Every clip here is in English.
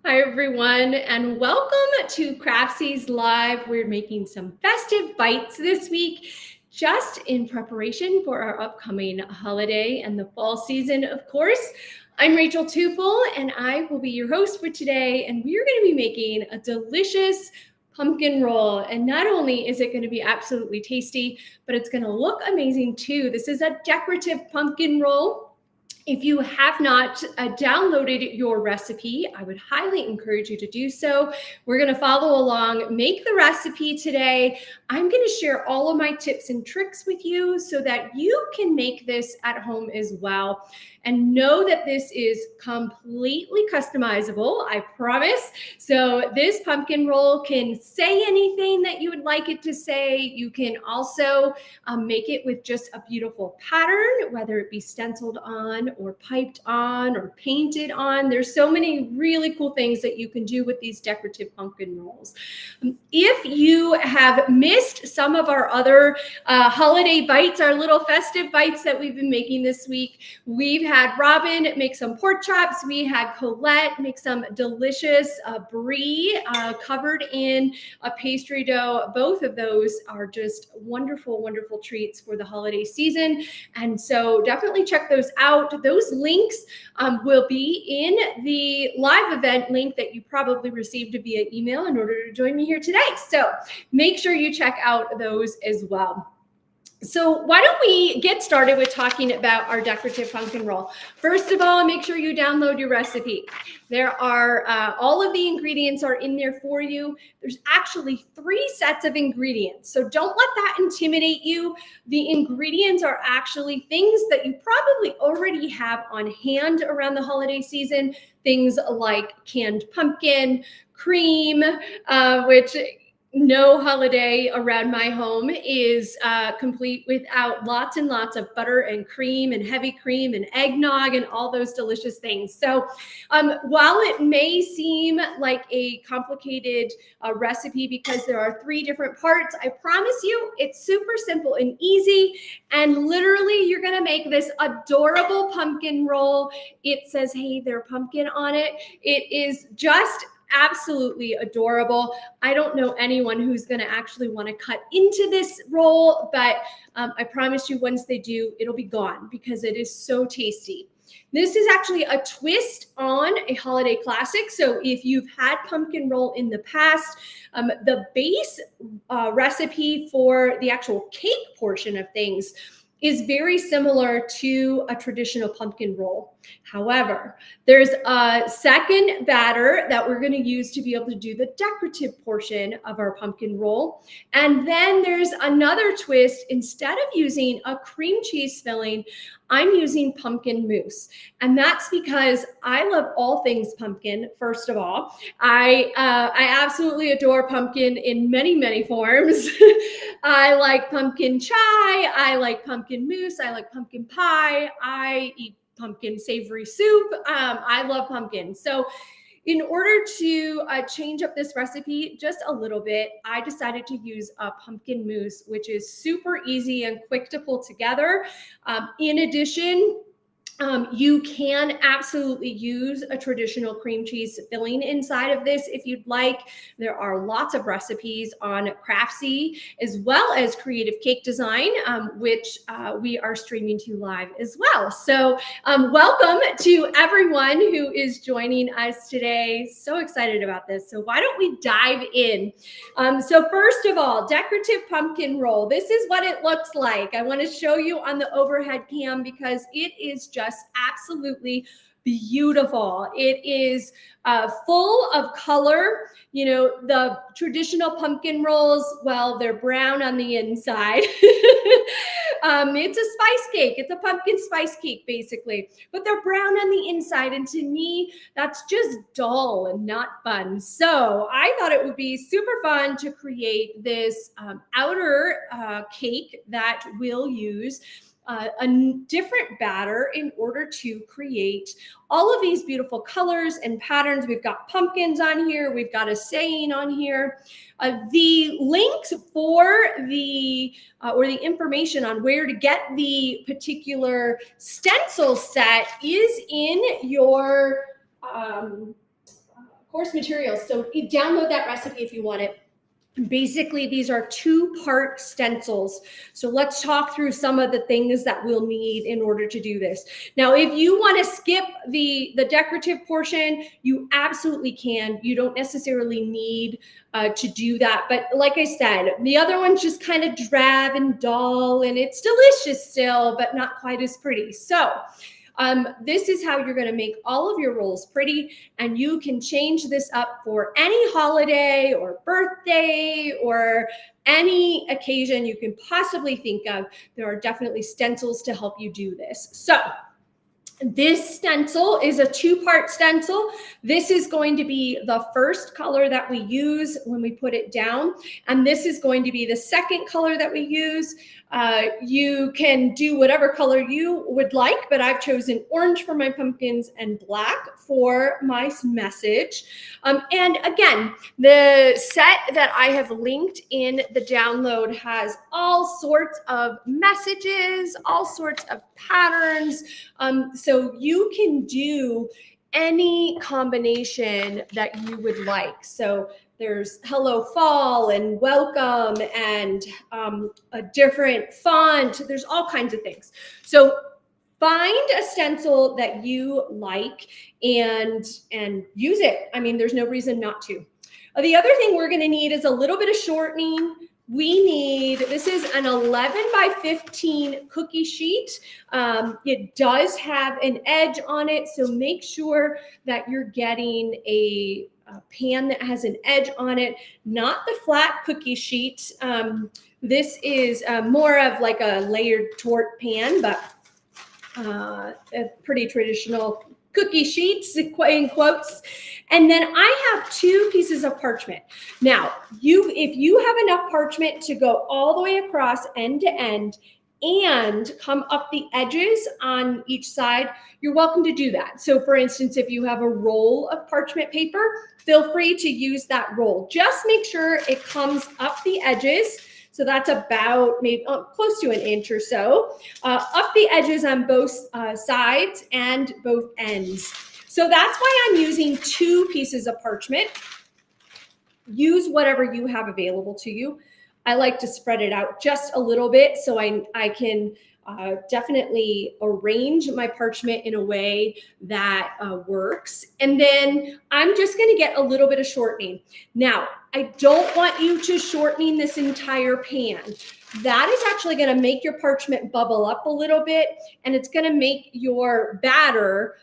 Hi, everyone, and welcome to Craftsies Live. We're making some festive bites this week, just in preparation for our upcoming holiday and the fall season, of course. I'm Rachel Tufel, and I will be your host for today, and we're going to be making a delicious pumpkin roll. And not only is it going to be absolutely tasty, but it's going to look amazing too. This is a decorative pumpkin roll. If you have not downloaded your recipe, I would highly encourage you to do so. We're going to follow along, make the recipe today. I'm going to share all of my tips and tricks with you so that you can make this at home as well. And know that this is completely customizable, I promise. So this pumpkin roll can say anything that you would like it to say. You can also make it with just a beautiful pattern, whether it be stenciled on or piped on or painted on. There's so many really cool things that you can do with these decorative pumpkin rolls. If you have missed some of our other holiday bites, our little festive bites that we've been making this week, we've had Robin make some pork chops. We had Colette make some delicious brie covered in a pastry dough. Both of those are just wonderful, wonderful treats for the holiday season. And so definitely check those out. Those links will be in the live event link that you probably received via email in order to join me here today. So make sure you check out those as well. So why don't we get started with talking about our decorative pumpkin roll. First of all, make sure you download your recipe. There are, all of the ingredients are in there for you. There's actually 3 sets of ingredients. So don't let that intimidate you. The ingredients are actually things that you probably already have on hand around the holiday season. Things like canned pumpkin, cream, which no holiday around my home is complete without lots and lots of butter and cream and heavy cream and eggnog and all those delicious things. So while it may seem like a complicated recipe because there are 3 different parts, I promise you it's super simple and easy. And literally you're going to make this adorable pumpkin roll. It says, hey, there's pumpkin on it. It is just absolutely adorable. I don't know anyone who's going to actually want to cut into this roll, but I promise you once they do, it'll be gone because it is so tasty. This is actually a twist on a holiday classic. So if you've had pumpkin roll in the past, the base recipe for the actual cake portion of things is very similar to a traditional pumpkin roll. However, there's a second batter that we're going to use to be able to do the decorative portion of our pumpkin roll. And then there's another twist. Instead of using a cream cheese filling, I'm using pumpkin mousse. And that's because I love all things pumpkin, first of all. I absolutely adore pumpkin in many, many forms. I like pumpkin chai. I like pumpkin mousse. I like pumpkin pie. I eat pumpkin savory soup. I love pumpkin. So in order to change up this recipe just a little bit, I decided to use a pumpkin mousse, which is super easy and quick to pull together. In addition, you can absolutely use a traditional cream cheese filling inside of this if you'd like. There are lots of recipes on Craftsy as well as Creative Cake Design, which we are streaming to live as well. So welcome to everyone who is joining us today. So excited about this. So why don't we dive in? So first of all, decorative pumpkin roll. This is what it looks like. I want to show you on the overhead cam because it is just absolutely beautiful. It is full of color. You know, the traditional pumpkin rolls, well, they're brown on the inside. It's a spice cake. It's a pumpkin spice cake, basically, but they're brown on the inside. And to me, that's just dull and not fun. So I thought it would be super fun to create this outer cake that we'll use a different batter in order to create all of these beautiful colors and patterns. We've got pumpkins on here. We've got a saying on here. The links for the or the information on where to get the particular stencil set is in your course materials. So you download that recipe if you want it. Basically, these are 2-part stencils. So let's talk through some of the things that we'll need in order to do this. Now, if you want to skip the decorative portion, you absolutely can. You don't necessarily need to do that. But like I said, the other one's just kind of drab and dull, and it's delicious still, but not quite as pretty. So this is how you're going to make all of your rolls pretty, and you can change this up for any holiday or birthday or any occasion you can possibly think of. There are definitely stencils to help you do this. So this stencil is a 2-part stencil. This is going to be the first color that we use when we put it down, and this is going to be the second color that we use. You can do whatever color you would like, but I've chosen orange for my pumpkins and black for my message. And again, the set that I have linked in the download has all sorts of messages, all sorts of patterns. So you can do any combination that you would like. So there's hello fall and welcome and a different font. There's all kinds of things. So find a stencil that you like and use it. I mean, there's no reason not to. The other thing we're going to need is a little bit of shortening. We need, this is an 11 by 15 cookie sheet. It does have an edge on it, so make sure that you're getting a pan that has an edge on it, not the flat cookie sheet. This is more of like a layered torte pan, but a pretty traditional cookie sheets in quotes. And then I have 2 pieces of parchment. Now, if you have enough parchment to go all the way across end to end and come up the edges on each side, you're welcome to do that. So for instance, if you have a roll of parchment paper, feel free to use that roll. Just make sure it comes up the edges. So that's about maybe close to an inch or so, up the edges on both sides and both ends. So that's why I'm using 2 pieces of parchment. Use whatever you have available to you. I like to spread it out just a little bit so I can definitely arrange my parchment in a way that works. And then I'm just going to get a little bit of shortening. Now, I don't want you to shortening this entire pan. That is actually going to make your parchment bubble up a little bit, and it's going to make your batter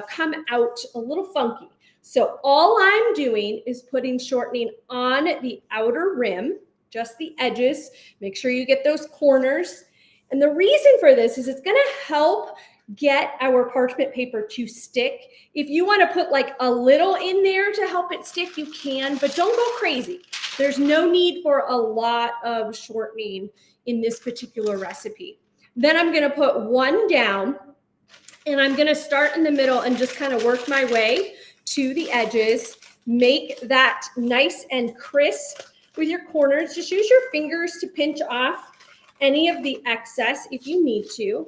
come out a little funky. So all I'm doing is putting shortening on the outer rim, just the edges. Make sure you get those corners. And the reason for this is it's going to help get our parchment paper to stick. If you want to put like a little in there to help it stick, you can, but don't go crazy. There's no need for a lot of shortening in this particular recipe. Then I'm going to put 1 down, and I'm going to start in the middle and just kind of work my way to the edges. Make that nice and crisp with your corners. Just use your fingers to pinch off any of the excess if you need to.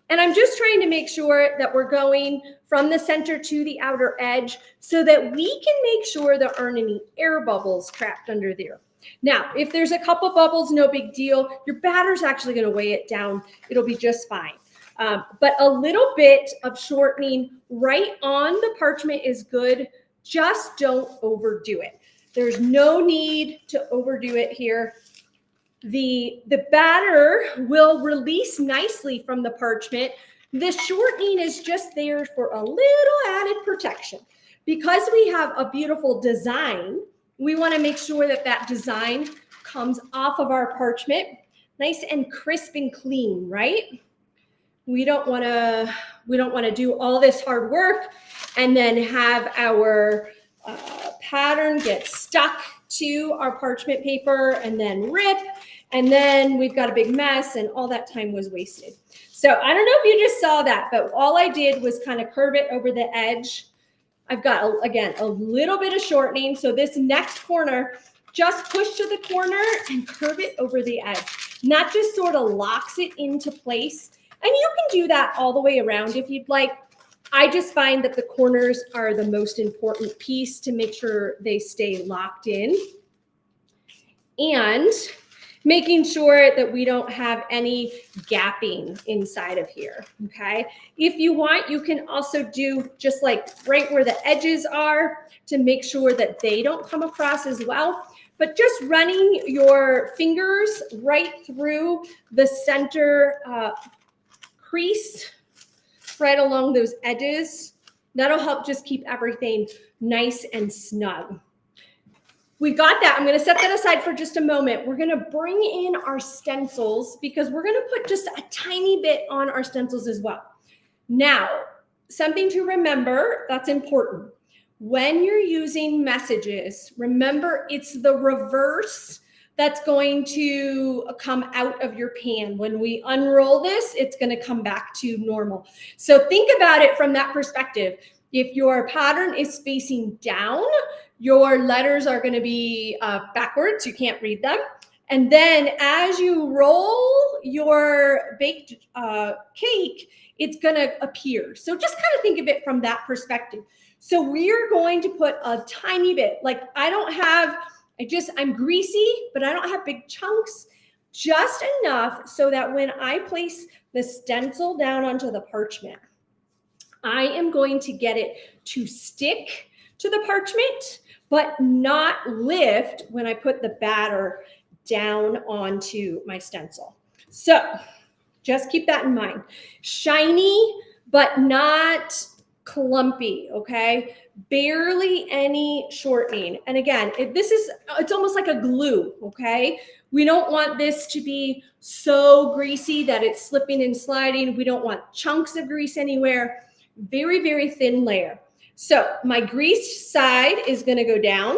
And I'm just trying to make sure that we're going from the center to the outer edge so that we can make sure there aren't any air bubbles trapped under there. Now, if there's a couple bubbles, no big deal. Your batter's actually going to weigh it down. It'll be just fine. But a little bit of shortening right on the parchment is good. Just don't overdo it. There's no need to overdo it here. The batter will release nicely from the parchment. The shortening is just there for a little added protection. Because we have a beautiful design, we want to make sure that that design comes off of our parchment nice and crisp and clean, right? We don't want to do all this hard work and then have our pattern get stuck to our parchment paper and then rip, and then we've got a big mess and all that time was wasted. So I don't know if you just saw that, but all I did was kind of curve it over the edge. I've got, again, a little bit of shortening. So this next corner, just push to the corner and curve it over the edge. And that just sort of locks it into place. And you can do that all the way around if you'd like. I just find that the corners are the most important piece to make sure they stay locked in. And making sure that we don't have any gapping inside of here, okay? If you want, you can also do just like right where the edges are to make sure that they don't come across as well. But just running your fingers right through the center crease, right along those edges, that'll help just keep everything nice and snug. We got that. I'm going to set that aside for just a moment. We're going to bring in our stencils because we're going to put just a tiny bit on our stencils as well. Now, something to remember that's important. When you're using messages, remember it's the reverse that's going to come out of your pan. When we unroll this, it's going to come back to normal. So think about it from that perspective. If your pattern is facing down, your letters are going to be backwards. You can't read them. And then as you roll your baked cake, it's going to appear. So just kind of think of it from that perspective. So we're going to put a tiny bit, like I'm greasy, but I don't have big chunks, just enough so that when I place the stencil down onto the parchment, I am going to get it to stick to the parchment, but not lift when I put the batter down onto my stencil. So just keep that in mind. Shiny, but not clumpy, okay? Barely any shortening. And again, it's almost like a glue, okay? We don't want this to be so greasy that it's slipping and sliding. We don't want chunks of grease anywhere. Very, very thin layer. So my greased side is going to go down.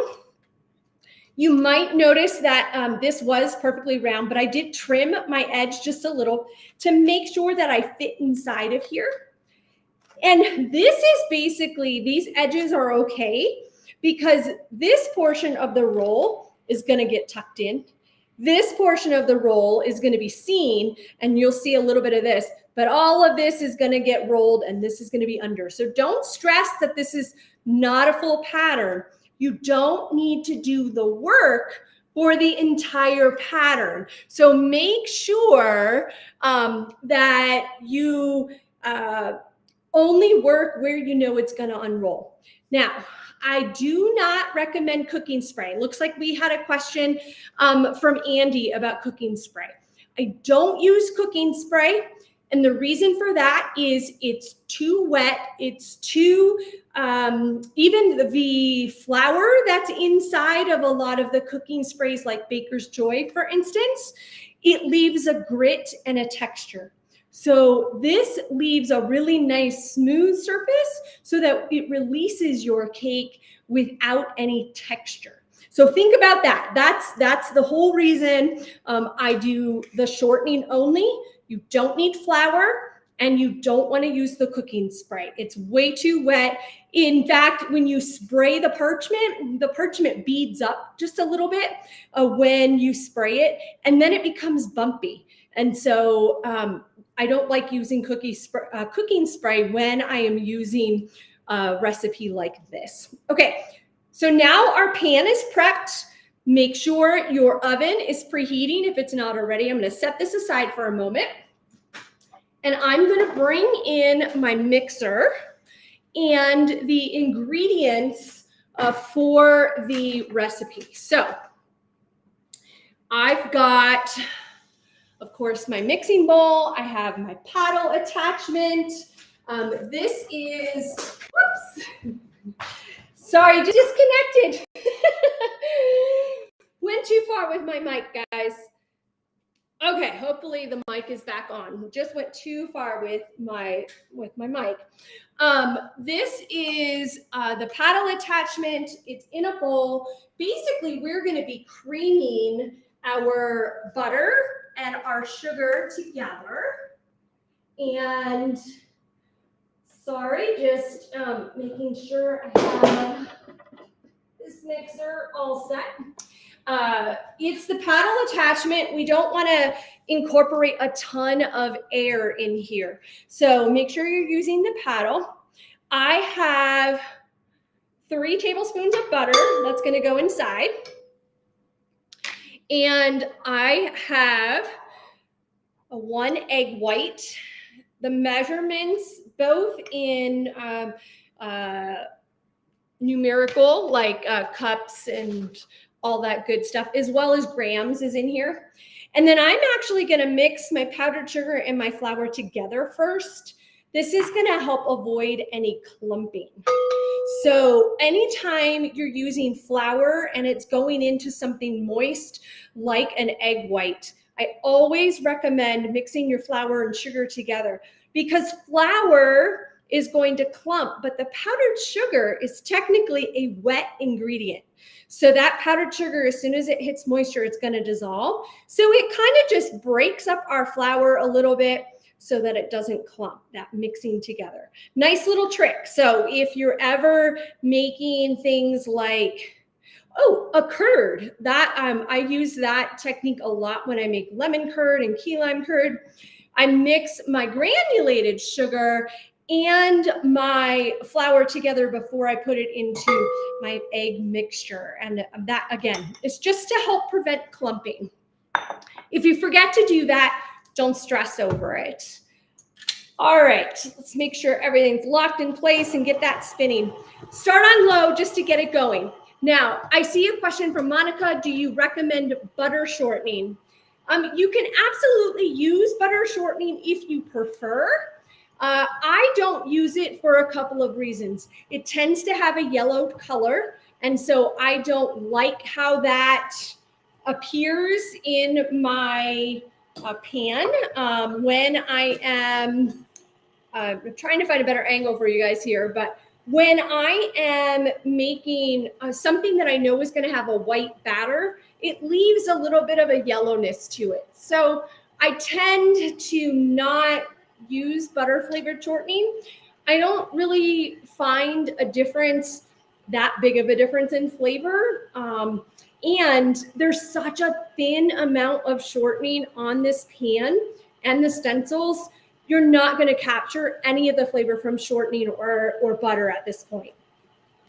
You might notice that this was perfectly round, but I did trim my edge just a little to make sure that I fit inside of here. And this is basically, these edges are okay because this portion of the roll is going to get tucked in. This portion of the roll is going to be seen, and you'll see a little bit of this, but all of this is going to get rolled and this is going to be under. So don't stress that this is not a full pattern. You don't need to do the work for the entire pattern. So make sure that you only work where you know it's going to unroll. Now, I do not recommend cooking spray. Looks like we had a question from Andy about cooking spray. I don't use cooking spray. And the reason for that is it's too wet. It's too, even the flour that's inside of a lot of the cooking sprays like Baker's Joy, for instance, it leaves a grit and a texture. So this leaves a really nice smooth surface so that it releases your cake without any texture. So think about that. That's the whole reason I do the shortening only. You don't need flour and you don't want to use the cooking spray. It's way too wet. In fact, when you spray the parchment beads up just a little bit when you spray it, and then it becomes bumpy. And so I don't like using cooking spray when I am using a recipe like this. Okay, so now our pan is prepped. Make sure your oven is preheating if it's not already. I'm going to set this aside for a moment. And I'm going to bring in my mixer and the ingredients for the recipe. So I've got, of course, my mixing bowl. I have my paddle attachment. This is, whoops, sorry, disconnected. Went too far with my mic, guys. Okay, hopefully the mic is back on. Just went too far with my mic. This is the paddle attachment. It's in a bowl. Basically, we're going to be creaming our butter and our sugar together. And sorry, just making sure I have this mixer all set. It's the paddle attachment. We don't want to incorporate a ton of air in here. So make sure you're using the paddle. I have 3 tablespoons of butter that's going to go inside. And I have a 1 egg white. The measurements, both in numerical, like cups and all that good stuff, as well as grams, is in here. And then I'm actually going to mix my powdered sugar and my flour together first. This is going to help avoid any clumping. So anytime you're using flour and it's going into something moist like an egg white, I always recommend mixing your flour and sugar together, because flour is going to clump, but the powdered sugar is technically a wet ingredient. So that powdered sugar, as soon as it hits moisture, it's going to dissolve. So it kind of just breaks up our flour a little bit so that it doesn't clump, that mixing together. Nice little trick. So if you're ever making things like, a curd, that I use that technique a lot when I make lemon curd and key lime curd. I mix my granulated sugar and my flour together before I put it into my egg mixture. And that, again, is just to help prevent clumping. If you forget to do that, don't stress over it. All right, let's make sure everything's locked in place and get that spinning. Start on low just to get it going. Now, I see a question from Monica. Do you recommend butter shortening? You can absolutely use butter shortening if you prefer. I don't use it for a couple of reasons. It tends to have a yellow color, and so I don't like how that appears in my pan when I am I'm trying to find a better angle for you guys here, but when I am making something that I know is going to have a white batter, it leaves a little bit of a yellowness to it. So I tend to not use butter flavored shortening. I don't really find a difference, that big of a difference in flavor. And there's such a thin amount of shortening on this pan and the stencils, you're not going to capture any of the flavor from shortening or butter at this point.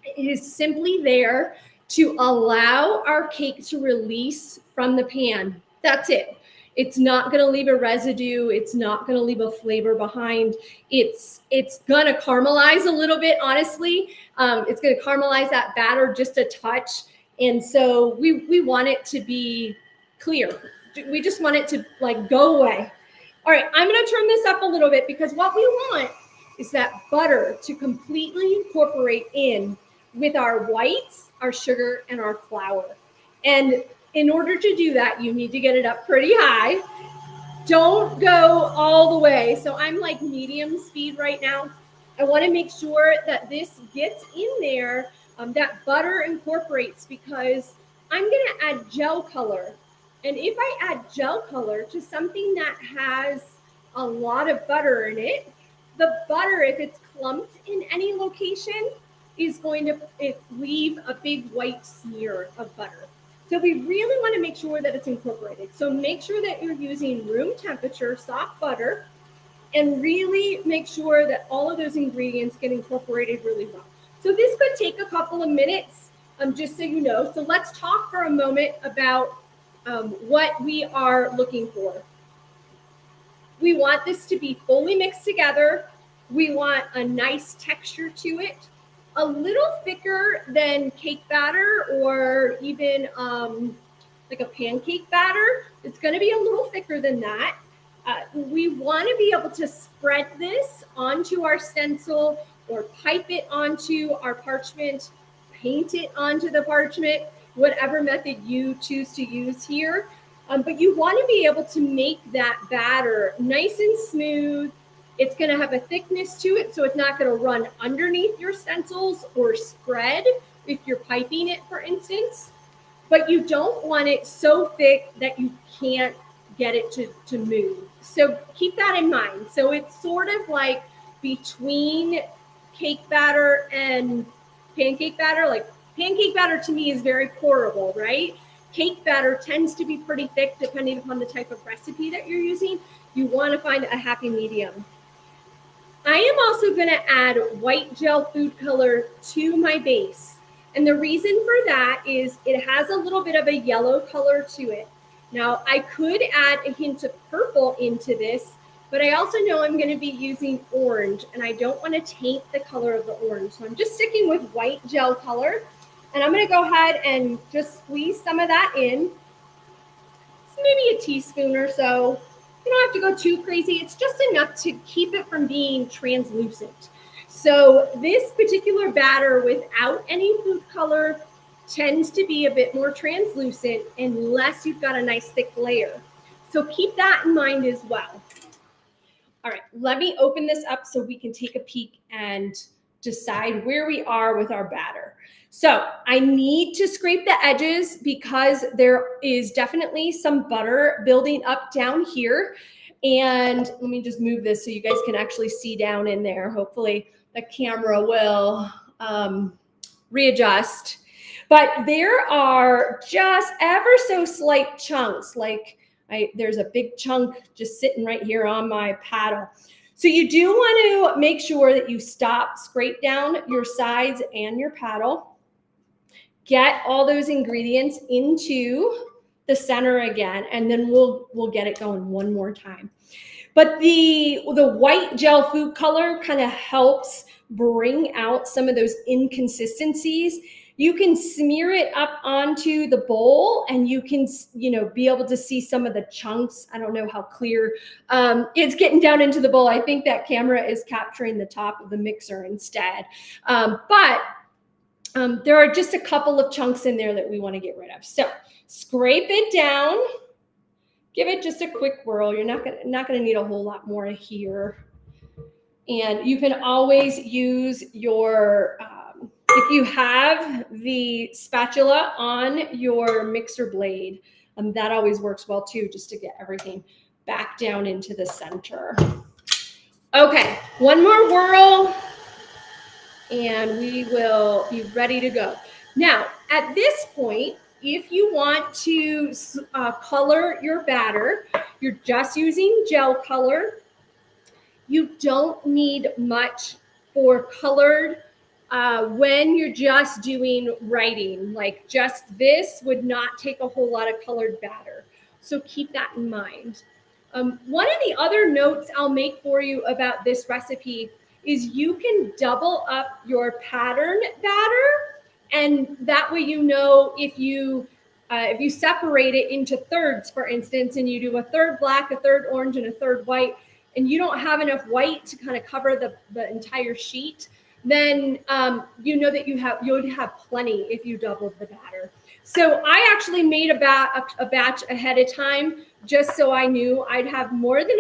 It is simply there to allow our cake to release from the pan. That's it. It's not going to leave a residue. It's not going to leave a flavor behind. It's going to caramelize a little bit, honestly. It's going to caramelize that batter just a touch. And so we want it to be clear. We just want it to like go away. All right, I'm going to turn this up a little bit, because what we want is that butter to completely incorporate in with our whites, our sugar, and our flour. And in order to do that, you need to get it up pretty high. Don't go all the way. So I'm like medium speed right now. I want to make sure that this gets in there, that butter incorporates, because I'm going to add gel color. And if I add gel color to something that has a lot of butter in it, the butter, if it's clumped in any location, is going to leave a big white smear of butter. So we really want to make sure that it's incorporated. So make sure that you're using room temperature soft butter, and really make sure that all of those ingredients get incorporated really well. So this could take a couple of minutes, just so you know. So let's talk for a moment about what we are looking for. We want this to be fully mixed together. We want a nice texture to it, a little thicker than cake batter, or even like a pancake batter. It's going to be a little thicker than that. We want to be able to spread this onto our stencil, or pipe it onto our parchment, paint it onto the parchment, whatever method you choose to use here. But you want to be able to make that batter nice and smooth. It's going to have a thickness to it, so it's not going to run underneath your stencils or spread if you're piping it, for instance. But you don't want it so thick that you can't get it to move. So keep that in mind. So it's sort of like between cake batter and pancake batter. Like pancake batter to me is very pourable, right? Cake batter tends to be pretty thick depending upon the type of recipe that you're using. You want to find a happy medium. I am also going to add white gel food color to my base. And the reason for that is it has a little bit of a yellow color to it. Now, I could add a hint of purple into this, but I also know I'm going to be using orange, and I don't want to taint the color of the orange. So I'm just sticking with white gel color, and I'm going to go ahead and just squeeze some of that in. It's maybe a teaspoon or so. You don't have to go too crazy. It's just enough to keep it from being translucent. So this particular batter without any food color tends to be a bit more translucent unless you've got a nice thick layer. So keep that in mind as well. All right, let me open this up so we can take a peek and decide where we are with our batter. So I need to scrape the edges because there is definitely some butter building up down here. And let me just move this so you guys can actually see down in there. Hopefully the camera will readjust. But there are just ever so slight chunks, like there's a big chunk just sitting right here on my paddle. So you do want to make sure that you scrape down your sides and your paddle. Get all those ingredients into the center again, and then we'll get it going one more time. But the white gel food color kind of helps bring out some of those inconsistencies. You can smear it up onto the bowl, and you can, be able to see some of the chunks. I don't know how clear it's getting down into the bowl. I think that camera is capturing the top of the mixer instead. But there are just a couple of chunks in there that we want to get rid of. So scrape it down. Give it just a quick whirl. You're not gonna need a whole lot more here. And you can always use your, if you have the spatula on your mixer blade, that always works well too, just to get everything back down into the center. Okay, one more whirl, and we will be ready to go. Now, at this point, if you want to color your batter, you're just using gel color. You don't need much for colored when you're just doing writing. Like just this would not take a whole lot of colored batter. So keep that in mind. One of the other notes I'll make for you about this recipe is you can double up your pattern batter. And that way, if you separate it into thirds, for instance, and you do a third black, a third orange, and a third white, and you don't have enough white to kind of cover the entire sheet, then you know that you would have plenty if you doubled the batter. So I actually made a batch ahead of time just so I knew I'd have more than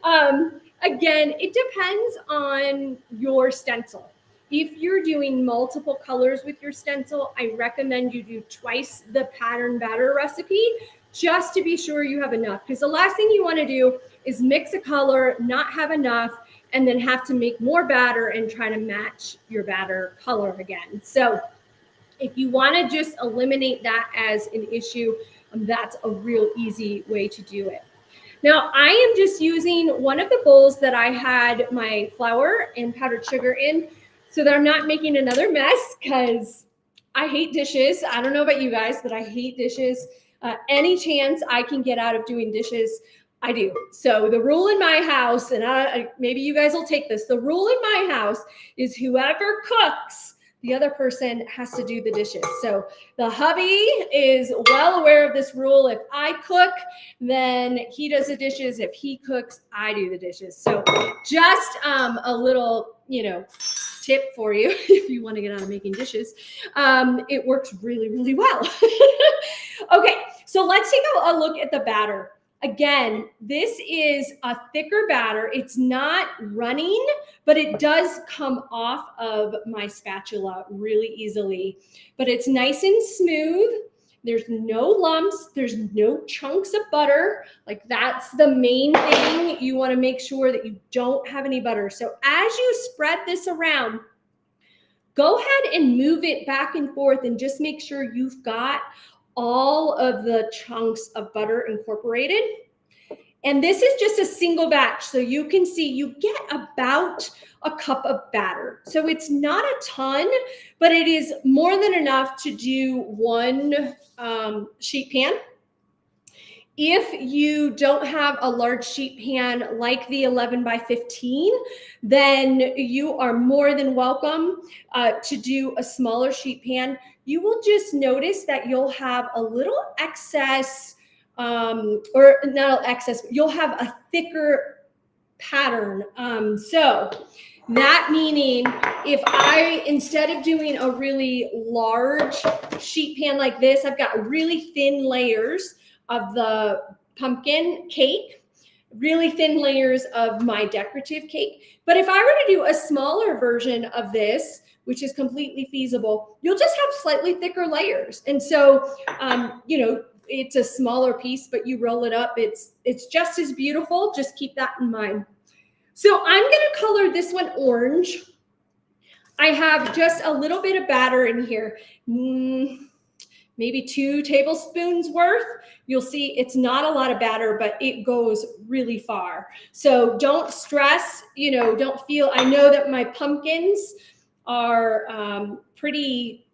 enough. Again, it depends on your stencil. If you're doing multiple colors with your stencil, I recommend you do twice the pattern batter recipe just to be sure you have enough. Because the last thing you want to do is mix a color, not have enough, and then have to make more batter and try to match your batter color again. So if you want to just eliminate that as an issue, that's a real easy way to do it. Now, I am just using one of the bowls that I had my flour and powdered sugar in so that I'm not making another mess, because I hate dishes. I don't know about you guys, but I hate dishes. Any chance I can get out of doing dishes, I do. So the rule in my house, and maybe you guys will take this, the rule in my house is whoever cooks, the other person has to do the dishes. So the hubby is well aware of this rule. If I cook, then he does the dishes. If he cooks, I do the dishes. So just a little, tip for you if you want to get out of making dishes. It works really, really well. Okay, so let's take a look at the batter. Again, this is a thicker batter. It's not running, but it does come off of my spatula really easily. But it's nice and smooth. There's no lumps. There's no chunks of butter. Like, that's the main thing. You want to make sure that you don't have any butter. So as you spread this around, go ahead and move it back and forth and just make sure you've got all of the chunks of butter incorporated. And this is just a single batch. So you can see you get about a cup of batter. So it's not a ton, but it is more than enough to do one sheet pan. If you don't have a large sheet pan like the 11 by 15, then you are more than welcome to do a smaller sheet pan. You will just notice that you'll have a little excess, or not excess, you'll have a thicker pattern. So that meaning if I, instead of doing a really large sheet pan like this, I've got really thin layers of the pumpkin cake, really thin layers of my decorative cake. But if I were to do a smaller version of this, which is completely feasible, you'll just have slightly thicker layers. And so, you know, it's a smaller piece, but you roll it up, it's just as beautiful. Just keep that in mind. So I'm gonna color this one orange. I have just a little bit of batter in here. Maybe 2 tablespoons worth. You'll see it's not a lot of batter, but it goes really far. So don't stress, you know, don't feel, I know that my pumpkins are pretty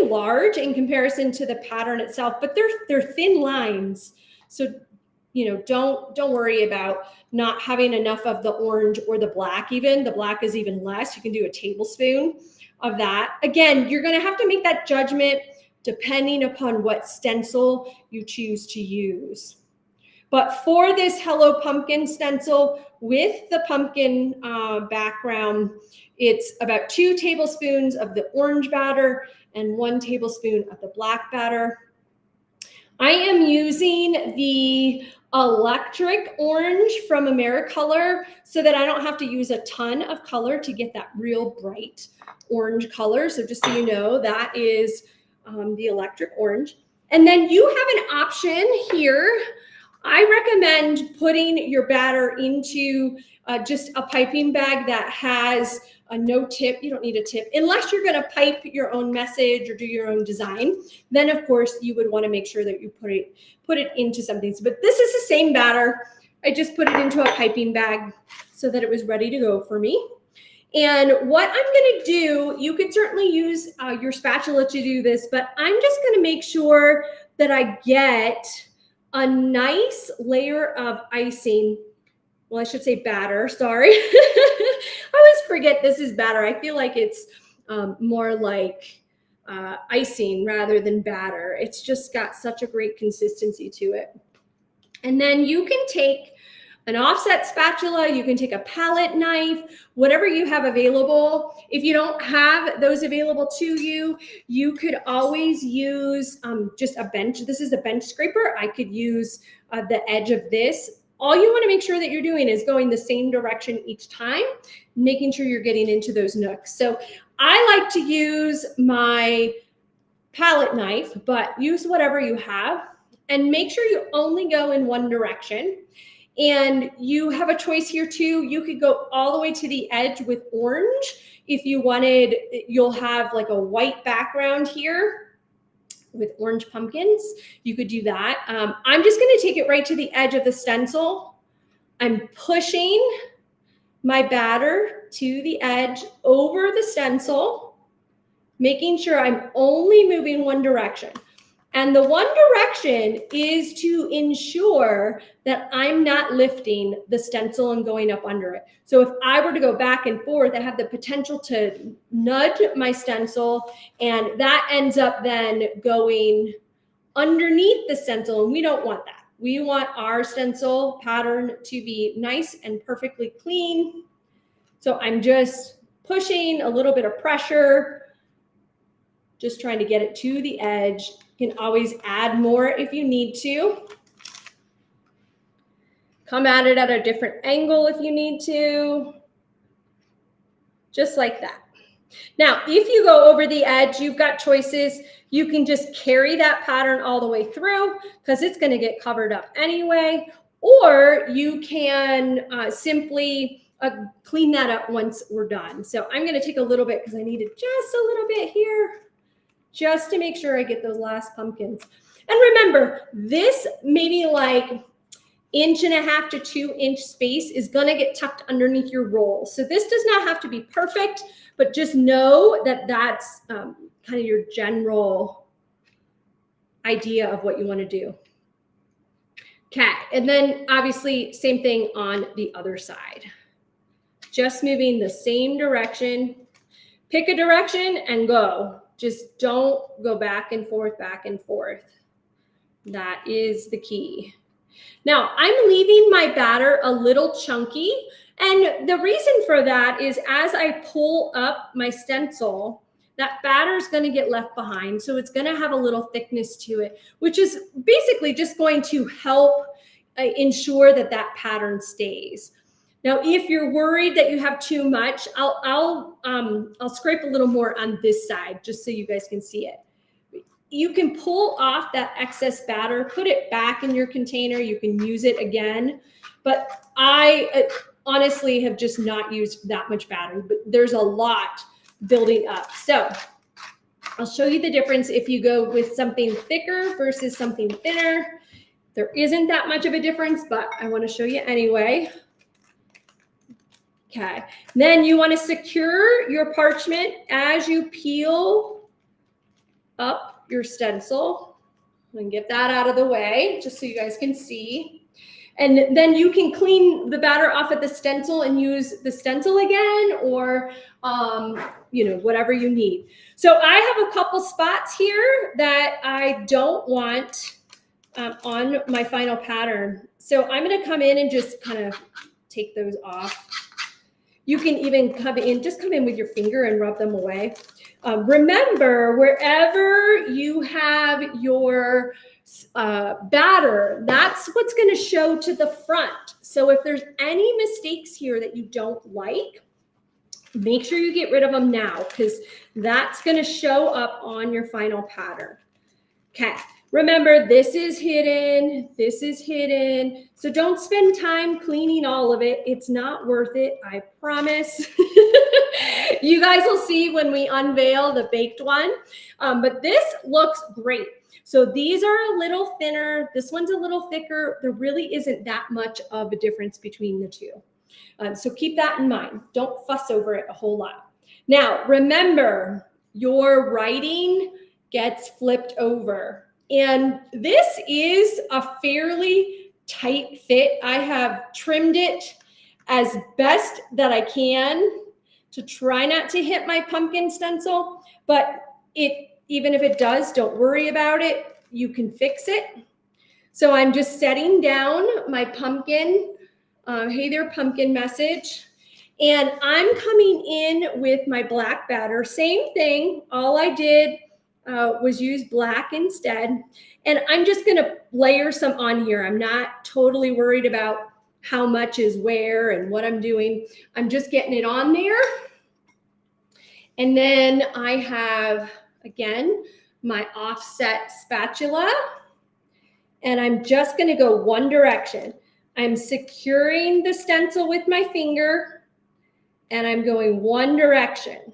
large in comparison to the pattern itself, but they're thin lines. So, you know, don't worry about not having enough of the orange or the black even. The black is even less. You can do a tablespoon of that. Again, you're going to have to make that judgment depending upon what stencil you choose to use. But for this Hello Pumpkin stencil with the pumpkin background, it's about 2 tablespoons of the orange batter and 1 tablespoon of the black batter. I am using the electric orange from Americolor so that I don't have to use a ton of color to get that real bright orange color. So just so you know, that is the electric orange. And then you have an option here. I recommend putting your batter into just a piping bag that has a no tip. You don't need a tip unless you're going to pipe your own message or do your own design. Then of course you would want to make sure that you put it into something. But this is the same batter. I just put it into a piping bag so that it was ready to go for me. And what I'm going to do, you could certainly use your spatula to do this, but I'm just going to make sure that I get a nice layer of icing. Well, I should say batter, sorry. I always forget this is batter. I feel like it's more like icing rather than batter. It's just got such a great consistency to it. And then you can take an offset spatula, you can take a palette knife, whatever you have available. If you don't have those available to you, you could always use just a bench. This is a bench scraper. I could use the edge of this. All you want to make sure that you're doing is going the same direction each time, making sure you're getting into those nooks. So I like to use my palette knife, but use whatever you have and make sure you only go in one direction. And you have a choice here too. You could go all the way to the edge with orange. If you wanted, you'll have like a white background here with orange pumpkins. You could do that. I'm just going to take it right to the edge of the stencil. I'm pushing my batter to the edge over the stencil, making sure I'm only moving one direction. And the one direction is to ensure that I'm not lifting the stencil and going up under it. So if I were to go back and forth, I have the potential to nudge my stencil, and that ends up then going underneath the stencil, and we don't want that. We want our stencil pattern to be nice and perfectly clean. So I'm just pushing a little bit of pressure, just trying to get it to the edge. You can always add more if you need to. Come at it at a different angle if you need to. Just like that. Now, if you go over the edge, you've got choices. You can just carry that pattern all the way through because it's going to get covered up anyway. Or you can simply clean that up once we're done. So I'm going to take a little bit because I needed just a little bit here, just to make sure I get those last pumpkins. And remember, this maybe like 1.5 to 2 inch space is going to get tucked underneath your roll. So this does not have to be perfect, but just know that that's kind of your general idea of what you want to do. Okay, and then obviously same thing on the other side. Just moving the same direction. Pick a direction and go. Just don't go back and forth, back and forth. That is the key. Now, I'm leaving my batter a little chunky, and the reason for that is as I pull up my stencil, that batter is going to get left behind, so it's going to have a little thickness to it, which is basically just going to help ensure that that pattern stays. Now, if you're worried that you have too much, I'll scrape a little more on this side just so you guys can see it. You can pull off that excess batter, put it back in your container. You can use it again, but I honestly have just not used that much batter, but there's a lot building up. So I'll show you the difference if you go with something thicker versus something thinner. There isn't that much of a difference, but I want to show you anyway. Okay, then you want to secure your parchment as you peel up your stencil. And get that out of the way just so you guys can see. And then you can clean the batter off at the stencil and use the stencil again, or whatever you need. So I have a couple spots here that I don't want on my final pattern. So I'm going to come in and just kind of take those off. You can even come in with your finger and rub them away. Remember, wherever you have your batter, that's what's going to show to the front. So if there's any mistakes here that you don't like, make sure you get rid of them now, because that's going to show up on your final pattern. Okay. Remember, this is hidden, so don't spend time cleaning all of it. It's not worth it, I promise. You guys will see when we unveil the baked one, but this looks great. So these are a little thinner, this one's a little thicker. There really isn't that much of a difference between the two. So keep that in mind. Don't fuss over it a whole lot. Now, remember, your writing gets flipped over. And this is a fairly tight fit. I have trimmed it as best that I can to try not to hit my pumpkin stencil, but even if it does, don't worry about it. You can fix it. So I'm just setting down my pumpkin, hey there pumpkin message. And I'm coming in with my black batter, same thing. All I did was use black instead. And I'm just going to layer some on here. I'm not totally worried about how much is where and what I'm doing. I'm just getting it on there. And then I have, again, my offset spatula. And I'm just going to go one direction. I'm securing the stencil with my finger, and I'm going one direction,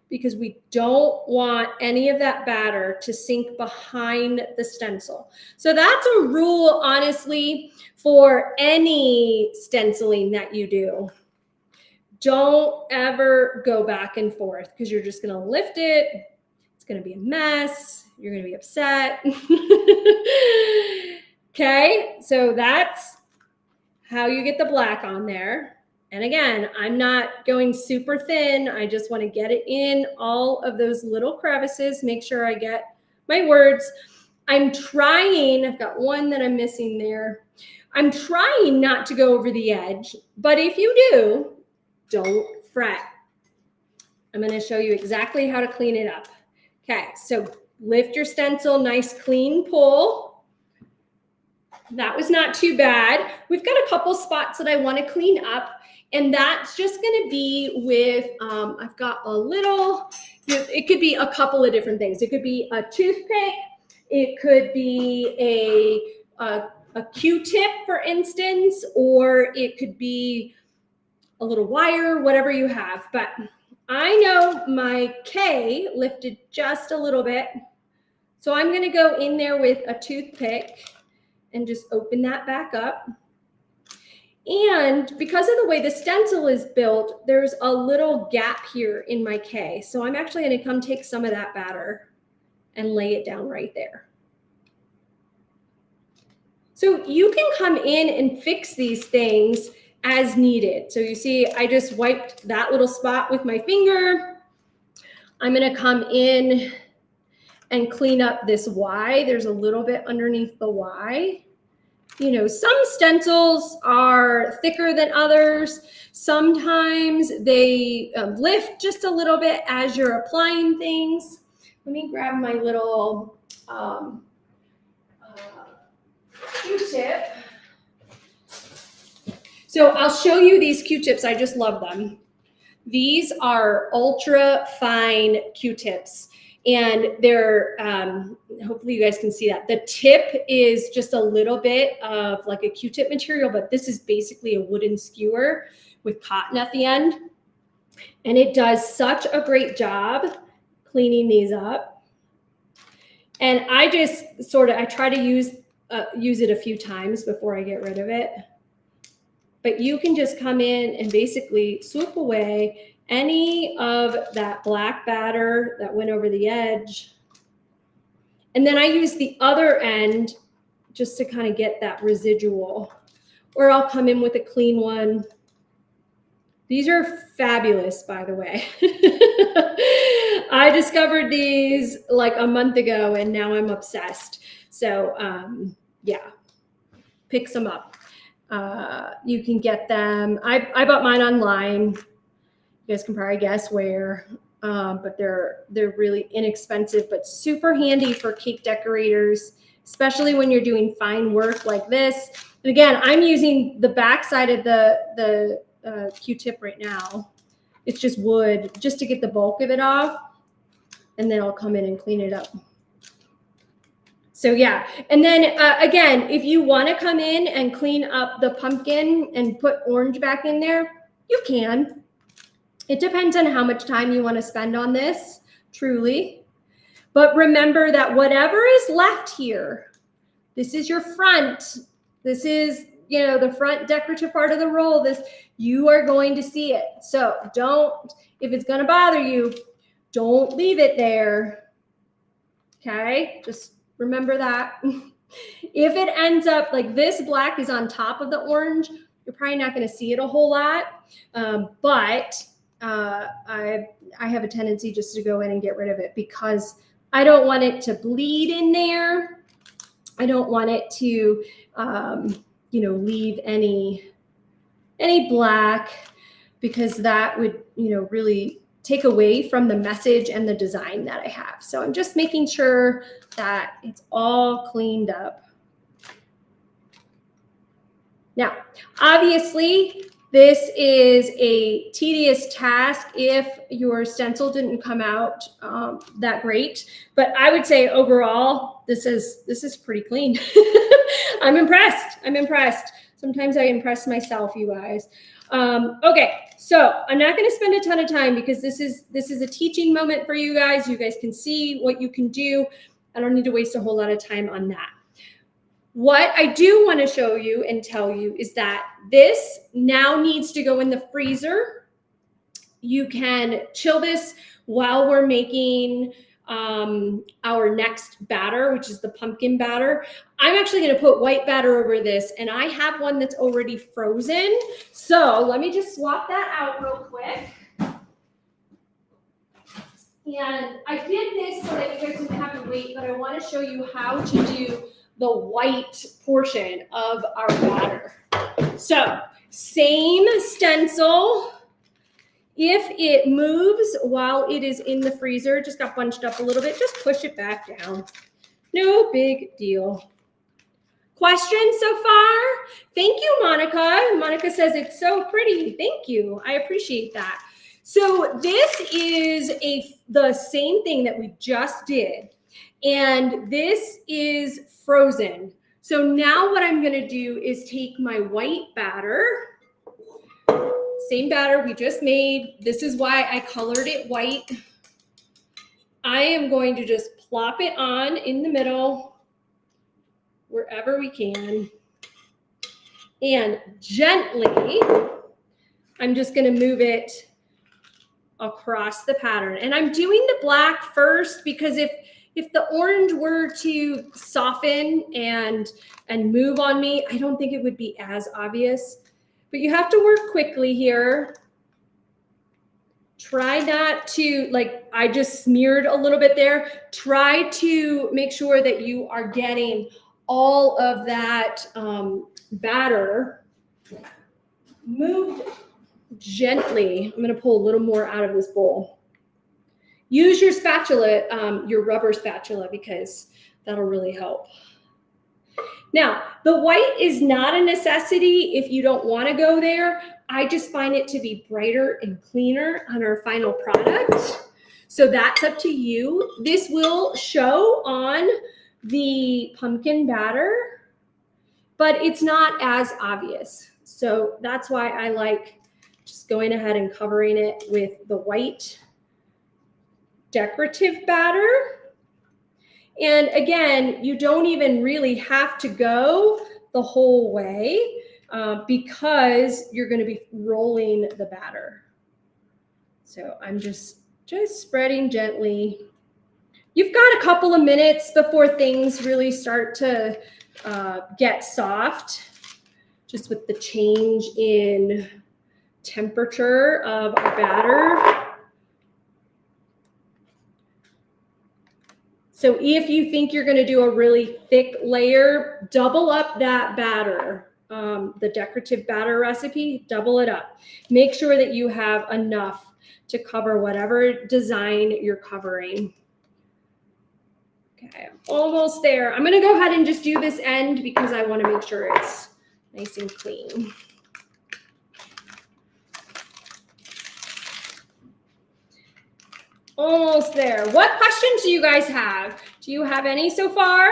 because we don't want any of that batter to sink behind the stencil. So that's a rule, honestly, for any stenciling that you do. Don't ever go back and forth, because you're just going to lift it. It's going to be a mess. You're going to be upset. Okay, so that's how you get the black on there. And again, I'm not going super thin. I just want to get it in all of those little crevices, make sure I get my words. I'm trying, I've got one that I'm missing there. I'm trying not to go over the edge, but if you do, don't fret. I'm going to show you exactly how to clean it up. Okay, so lift your stencil, nice clean pull. That was not too bad. We've got a couple spots that I want to clean up, and that's just going to be with, I've got a little, it could be a couple of different things. It could be a toothpick. It could be a Q-tip, for instance, or it could be a little wire, whatever you have. But I know my K lifted just a little bit, so I'm going to go in there with a toothpick, and just open that back up. And because of the way the stencil is built, there's a little gap here in my K. So I'm actually going to come take some of that batter and lay it down right there. So you can come in and fix these things as needed. So you see, I just wiped that little spot with my finger. I'm going to come in and clean up this Y. There's a little bit underneath the Y. You know, some stencils are thicker than others. Sometimes they lift just a little bit as you're applying things. Let me grab my little Q-tip. So I'll show you these Q-tips. I just love them. These are ultra fine Q-tips. And they're, hopefully you guys can see that. The tip is just a little bit of like a Q-tip material, but this is basically a wooden skewer with cotton at the end. And it does such a great job cleaning these up. And I just I try to use it a few times before I get rid of it. But you can just come in and basically swoop away any of that black batter that went over the edge. And then I use the other end just to kind of get that residual. Or I'll come in with a clean one. These are fabulous, by the way. I discovered these like a month ago and now I'm obsessed. So yeah, pick some up. You can get them. I bought mine online. You guys can probably guess where, but they're really inexpensive, but super handy for cake decorators, especially when you're doing fine work like this. And again, I'm using the back side of the Q-tip right now. It's just wood, just to get the bulk of it off, and then I'll come in and clean it up. So yeah, and then again, if you want to come in and clean up the pumpkin and put orange back in there, you can. It depends on how much time you want to spend on this, truly. But remember that whatever is left here, this is your front. This is, you know, the front decorative part of the roll. You are going to see it. So if it's going to bother you, don't leave it there. Okay, just remember that. If it ends up like this black is on top of the orange, you're probably not going to see it a whole lot. But I have a tendency just to go in and get rid of it because I don't want it to bleed in there. I don't want it to, you know, leave any black, because that would, you know, really take away from the message and the design that I have. So I'm just making sure that it's all cleaned up. Now, obviously, this is a tedious task if your stencil didn't come out that great, but I would say overall, this is pretty clean. I'm impressed. I'm impressed. Sometimes I impress myself, you guys. Okay, so I'm not going to spend a ton of time because this is a teaching moment for you guys. You guys can see what you can do. I don't need to waste a whole lot of time on that. What I do want to show you and tell you is that this now needs to go in the freezer. You can chill this while we're making our next batter, which is the pumpkin batter. I'm actually going to put white batter over this, and I have one that's already frozen. So let me just swap that out real quick. And I did this so that you guys didn't have to wait, but I want to show you how to do the white portion of our batter. So same stencil. If it moves while it is in the freezer, just got bunched up a little bit, just push it back down. No big deal. Questions so far? Thank you, Monica. Monica says it's so pretty. Thank you. I appreciate that. So this is the same thing that we just did, and this is frozen. So now what I'm going to do is take my white batter, same batter we just made. This is why I colored it white. I am going to just plop it on in the middle wherever we can. And gently, I'm just going to move it across the pattern. And I'm doing the black first because if the orange were to soften and move on me, I don't think it would be as obvious. But you have to work quickly here. Try not to, like I just smeared a little bit there. Try to make sure that you are getting all of that batter moved gently. I'm going to pull a little more out of this bowl. Use your spatula, your rubber spatula, because that'll really help. Now, the white is not a necessity if you don't want to go there. I just find it to be brighter and cleaner on our final product. So that's up to you. This will show on the pumpkin batter, but it's not as obvious. So that's why I like just going ahead and covering it with the white decorative batter. And again, you don't even really have to go the whole way because you're going to be rolling the batter. So I'm just spreading gently. You've got a couple of minutes before things really start to get soft, just with the change in temperature of our batter. So if you think you're going to do a really thick layer, double up that batter, the decorative batter recipe, double it up. Make sure that you have enough to cover whatever design you're covering. Okay, I'm almost there. I'm going to go ahead and just do this end because I want to make sure it's nice and clean. Almost there. What questions do you guys have? Do you have any so far?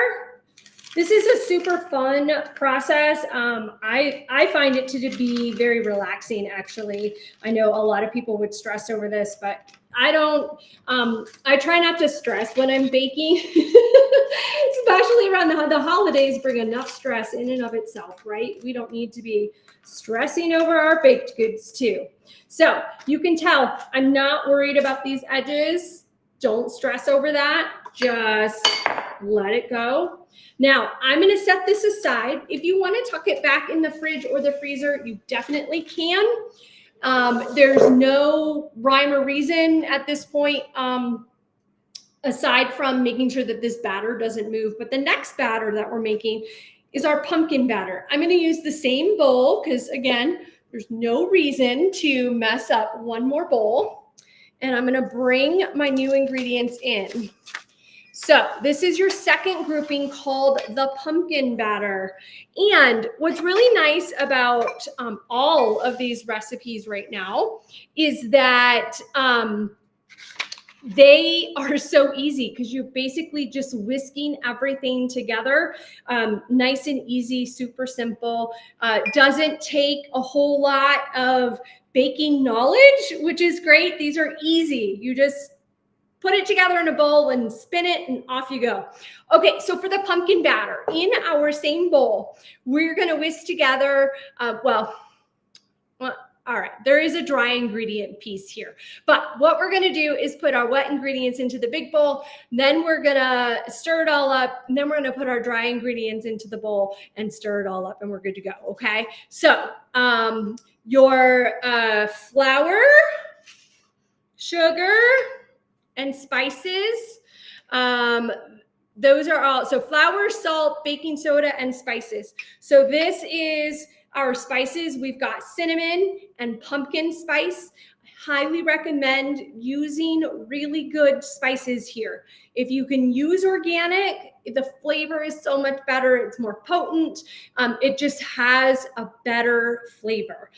This is a super fun process. I find it to be very relaxing, actually. I know a lot of people would stress over this, but I don't. I try not to stress when I'm baking, especially around the holidays bring enough stress in and of itself, right? We don't need to be stressing over our baked goods too. So you can tell I'm not worried about these edges. Don't stress over that. Just let it go. Now, I'm going to set this aside. If you want to tuck it back in the fridge or the freezer, you definitely can. There's no rhyme or reason at this point, aside from making sure that this batter doesn't move. But the next batter that we're making is our pumpkin batter. I'm going to use the same bowl because, again, there's no reason to mess up one more bowl. And I'm going to bring my new ingredients in. So this is your second grouping called the pumpkin batter. And what's really nice about all of these recipes right now is that they are so easy because you're basically just whisking everything together. Nice and easy, super simple. Doesn't take a whole lot of baking knowledge, which is great. These are easy. You just put it together in a bowl and spin it and off you go. Okay, so for the pumpkin batter, in our same bowl, we're gonna whisk together, all right, there is a dry ingredient piece here. But what we're gonna do is put our wet ingredients into the big bowl, then we're gonna stir it all up, and then we're gonna put our dry ingredients into the bowl and stir it all up, and we're good to go, okay? So your flour, sugar, and spices, those are all, so flour, salt, baking soda, and spices. So this is our spices. We've got cinnamon and pumpkin spice. I highly recommend using really good spices here. If you can use organic, the flavor is so much better. It's more potent. It just has a better flavor.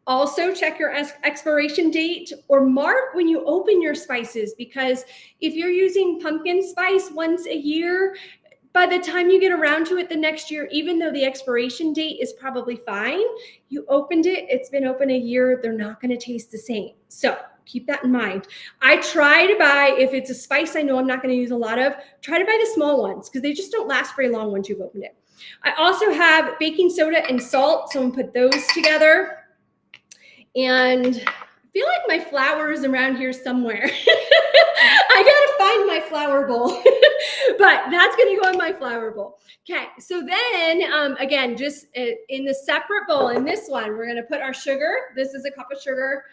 Also, check your expiration date or mark when you open your spices, because if you're using pumpkin spice once a year, by the time you get around to it the next year, even though the expiration date is probably fine, you opened it, it's been open a year, they're not going to taste the same. So keep that in mind. I try to buy, if it's a spice I know I'm not going to use a lot of, try to buy the small ones because they just don't last very long once you've opened it. I also have baking soda and salt, so I'm gonna put those together. And I feel like my flour is around here somewhere. I gotta find my flour bowl, but that's gonna go in my flour bowl. Okay, so then again, just in the separate bowl, in this one, we're gonna put our sugar. This is a cup of sugar.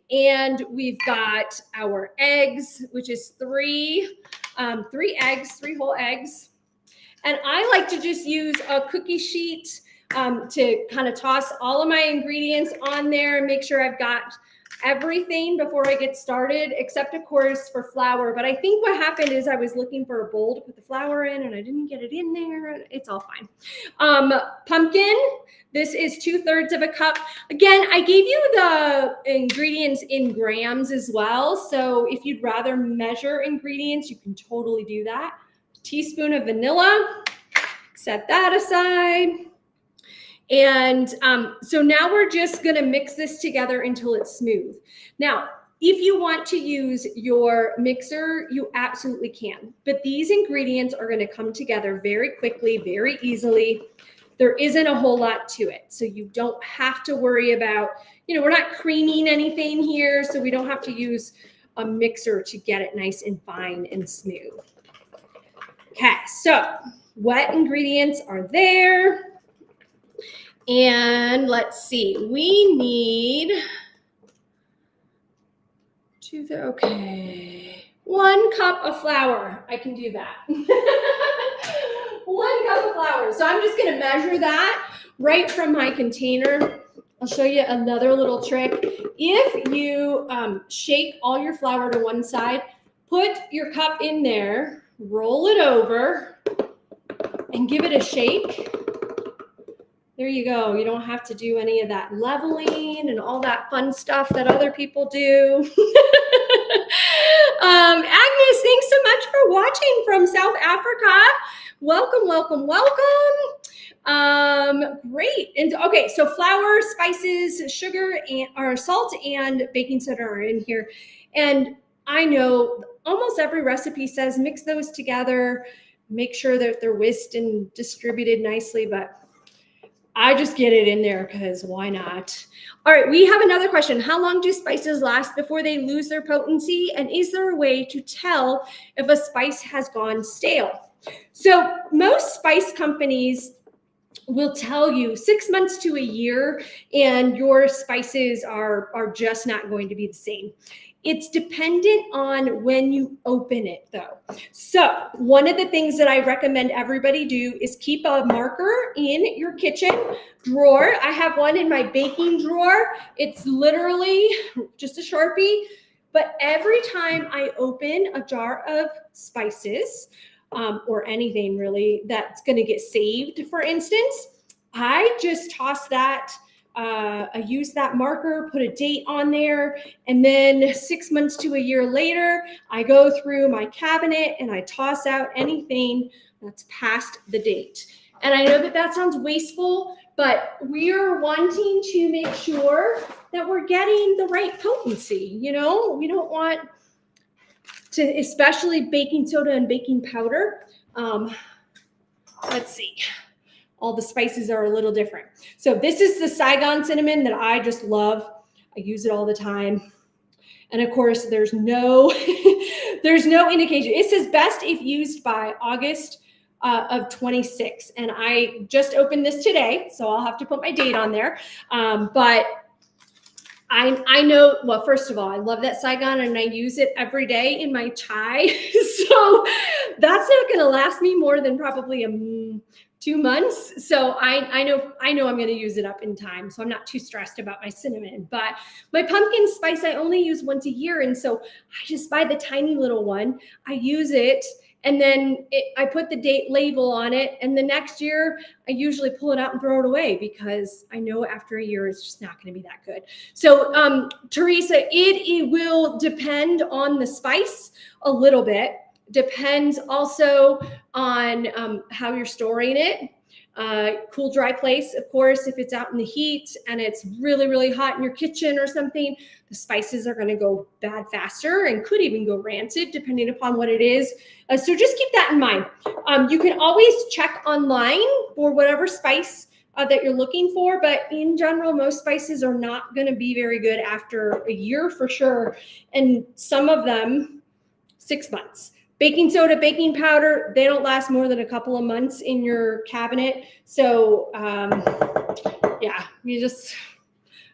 And we've got our eggs, which is three whole eggs. And I like to just use a cookie sheet to kind of toss all of my ingredients on there and make sure I've got everything before I get started, except of course for flour. But I think what happened is I was looking for a bowl to put the flour in and I didn't get it in there. It's all fine. Pumpkin, this is 2/3 of a cup. Again, I gave you the ingredients in grams as well. So if you'd rather measure ingredients, you can totally do that. A teaspoon of vanilla, set that aside. And so now we're just gonna mix this together until it's smooth. Now, if you want to use your mixer, you absolutely can. But these ingredients are gonna come together very quickly, very easily. There isn't a whole lot to it. So you don't have to worry about, we're not creaming anything here, so we don't have to use a mixer to get it nice and fine and smooth. Okay, so wet ingredients are there. And let's see, we need okay, 1 cup of flour. I can do that. 1 cup of flour. So I'm just gonna measure that right from my container. I'll show you another little trick. If you shake all your flour to one side, put your cup in there, roll it over, and give it a shake. There you go. You don't have to do any of that leveling and all that fun stuff that other people do. Agnes, thanks so much for watching from South Africa. Welcome, welcome, welcome. Great. And okay, so flour, spices, sugar, or salt, and baking soda are in here. And I know almost every recipe says mix those together, make sure that they're whisked and distributed nicely, but I just get it in there because why not? All right, we have another question. How long do spices last before they lose their potency? And is there a way to tell if a spice has gone stale? So most spice companies will tell you 6 months to a year, and your spices are just not going to be the same. It's dependent on when you open it though. So one of the things that I recommend everybody do is keep a marker in your kitchen drawer. I have one in my baking drawer. It's literally just a Sharpie, but every time I open a jar of spices, or anything really that's gonna get saved, for instance, I just toss that, I use that marker, put a date on there, and then 6 months to a year later, I go through my cabinet and I toss out anything that's past the date. And I know that that sounds wasteful, but we're wanting to make sure that we're getting the right potency. We don't want to, especially baking soda and baking powder. Let's see. All the spices are a little different. So this is the Saigon cinnamon that I just love. I use it all the time. And of course, there's no indication. It says best if used by August of 26. And I just opened this today, so I'll have to put my date on there. But I know, well, first of all, I love that Saigon and I use it every day in my chai. So that's not going to last me more than probably 2 months. So I know I'm going to use it up in time. So I'm not too stressed about my cinnamon, but my pumpkin spice, I only use once a year. And so I just buy the tiny little one. I use it. And then I put the date label on it. And the next year, I usually pull it out and throw it away because I know after a year, it's just not going to be that good. So, Teresa, it will depend on the spice a little bit. Depends also on how you're storing it. Cool, dry place, of course. If it's out in the heat and it's really, really hot in your kitchen or something, the spices are going to go bad faster and could even go rancid depending upon what it is. So just keep that in mind. You can always check online for whatever spice that you're looking for, but in general, most spices are not going to be very good after a year for sure, and some of them 6 months. Baking soda, baking powder, they don't last more than a couple of months in your cabinet. So yeah, you just,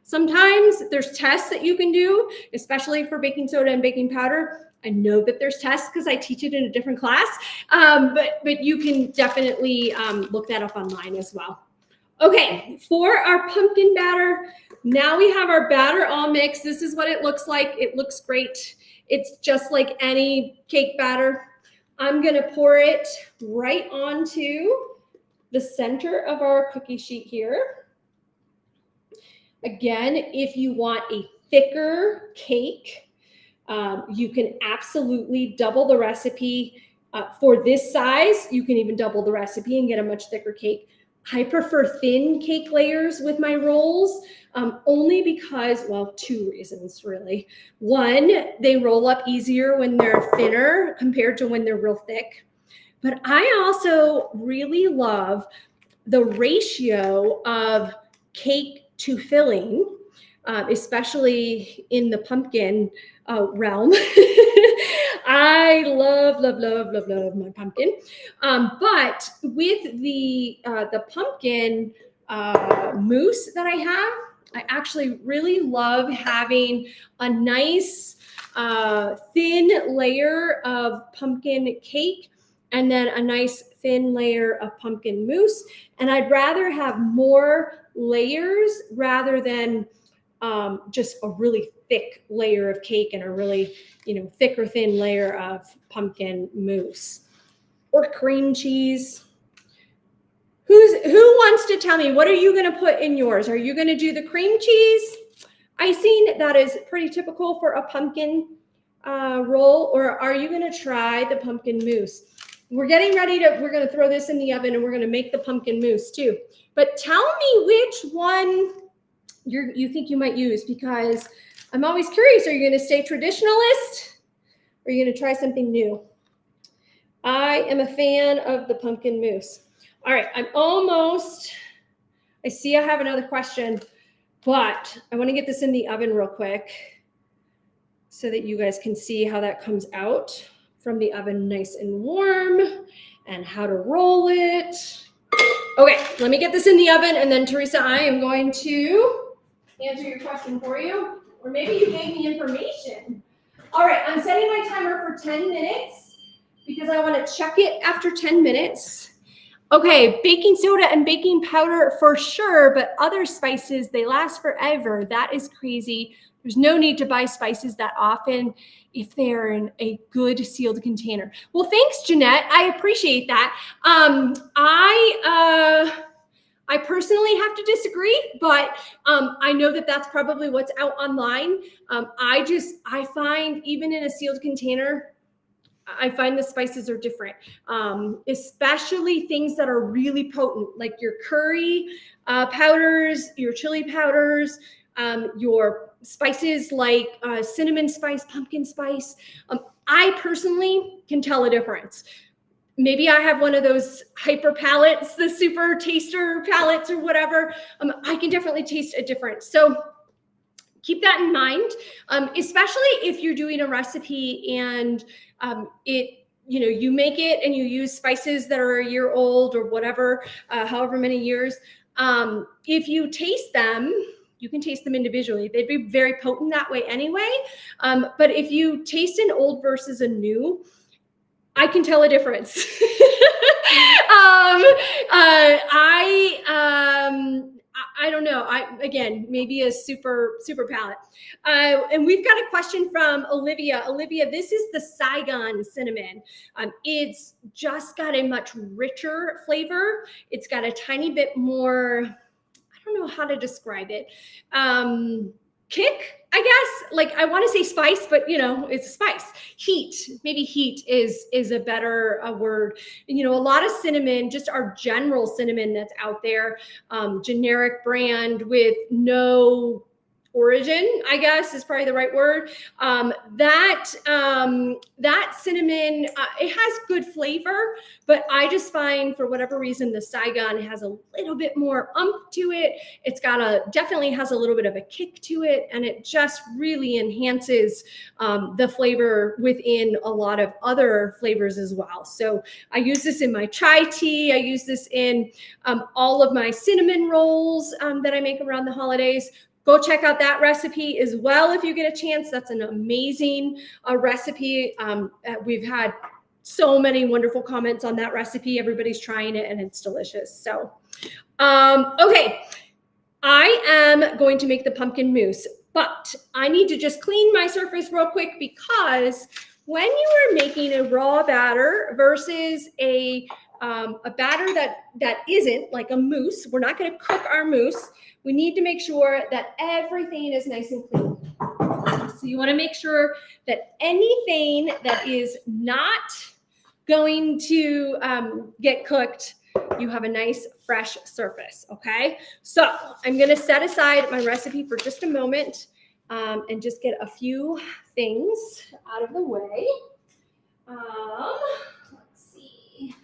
sometimes there's tests that you can do, especially for baking soda and baking powder. I know that there's tests because I teach it in a different class, but you can definitely look that up online as well. Okay, for our pumpkin batter, now we have our batter all mixed. This is what it looks like. It looks great. It's just like any cake batter. I'm gonna pour it right onto the center of our cookie sheet here. Again, if you want a thicker cake, you can absolutely double the recipe. For this size, you can even double the recipe and get a much thicker cake. I prefer thin cake layers with my rolls, only because, well, 2 reasons really. One, they roll up easier when they're thinner compared to when they're real thick. But I also really love the ratio of cake to filling, especially in the pumpkin realm. I love my pumpkin. But with the pumpkin mousse that I have, I actually really love having a nice thin layer of pumpkin cake and then a nice thin layer of pumpkin mousse. And I'd rather have more layers rather than just a really thick layer of cake and a really, thick or thin layer of pumpkin mousse or cream cheese. Who wants to tell me, what are you going to put in yours? Are you going to do the cream cheese icing that is pretty typical for a pumpkin roll, or are you going to try the pumpkin mousse? We're getting ready we're going to throw this in the oven and we're going to make the pumpkin mousse too. But tell me which one you think you might use, because I'm always curious. Are you going to stay traditionalist or are you going to try something new? I am a fan of the pumpkin mousse. All right, I see I have another question, but I want to get this in the oven real quick so that you guys can see how that comes out from the oven nice and warm and how to roll it. Okay, let me get this in the oven, and then Teresa, I am going to answer your question for you, or maybe you gave me information. All right, I'm setting my timer for 10 minutes because I want to check it after 10 minutes. Okay, baking soda and baking powder for sure, but other spices, they last forever. That is crazy. There's no need to buy spices that often if they're in a good sealed container. Well, thanks, Jeanette. I appreciate that. I personally have to disagree, but I know that that's probably what's out online. I find even in a sealed container, I find the spices are different, especially things that are really potent, like your curry powders, your chili powders, your spices like cinnamon spice, pumpkin spice. I personally can tell a difference. Maybe I have one of those hyper palates, the super taster palates or whatever. I can definitely taste a difference. So keep that in mind, especially if you're doing a recipe and you make it and you use spices that are a year old or whatever, however many years. If you taste them, you can taste them individually. They'd be very potent that way anyway. But if you taste an old versus a new, I can tell a difference. I don't know. Again, maybe a super palate. And we've got a question from Olivia. Olivia, this is the Saigon cinnamon. It's just got a much richer flavor. It's got a tiny bit more, I don't know how to describe it. kick, I guess. Like, I want to say spice, but it's a spice. Heat, maybe heat is a better word. A lot of cinnamon, just our general cinnamon that's out there, generic brand with no origin, I guess is probably the right word. That cinnamon, it has good flavor, but I just find for whatever reason the Saigon has a little bit more to it. It's definitely has a little bit of a kick to it, and it just really enhances the flavor within a lot of other flavors as well. So I use this in my chai tea. I use this in all of my cinnamon rolls that I make around the holidays. Go check out that recipe as well if you get a chance. That's an amazing recipe. We've had so many wonderful comments on that recipe. Everybody's trying it and it's delicious. So, okay, I am going to make the pumpkin mousse, but I need to just clean my surface real quick, because when you are making a raw batter versus a batter that isn't like a mousse, we're not going to cook our mousse. We need to make sure that everything is nice and clean. So you want to make sure that anything that is not going to get cooked, you have a nice fresh surface, okay? So I'm going to set aside my recipe for just a moment and just get a few things out of the way. Let's see.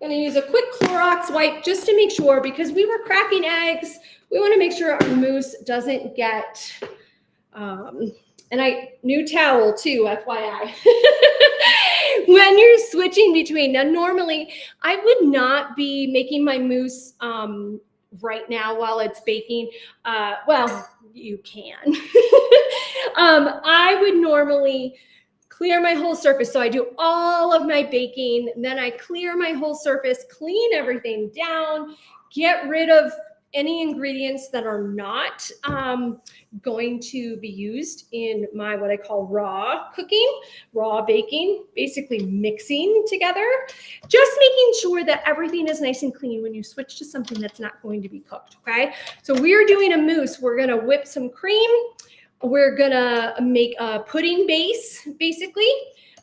I'm going to use a quick Clorox wipe just to make sure, because we were cracking eggs. We want to make sure our mousse doesn't get, new towel too, FYI. When you're switching between, now normally I would not be making my mousse right now while it's baking. Well, you can. I would normally clear my whole surface. So I do all of my baking, then I clear my whole surface, clean everything down, get rid of any ingredients that are not going to be used in my, what I call raw cooking, raw baking, basically mixing together, just making sure that everything is nice and clean when you switch to something that's not going to be cooked, okay? So we're doing a mousse. We're gonna whip some cream. We're gonna make a pudding base, basically.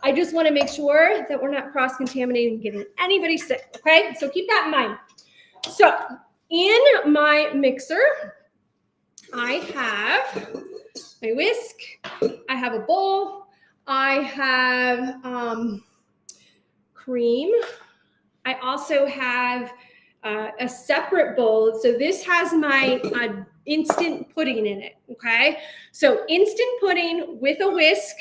I just wanna make sure that we're not cross-contaminating and getting anybody sick, okay? So keep that in mind. So in my mixer, I have my whisk, I have a bowl, I have cream. I also have a separate bowl. So this has my instant pudding in it, okay? So instant pudding with a whisk.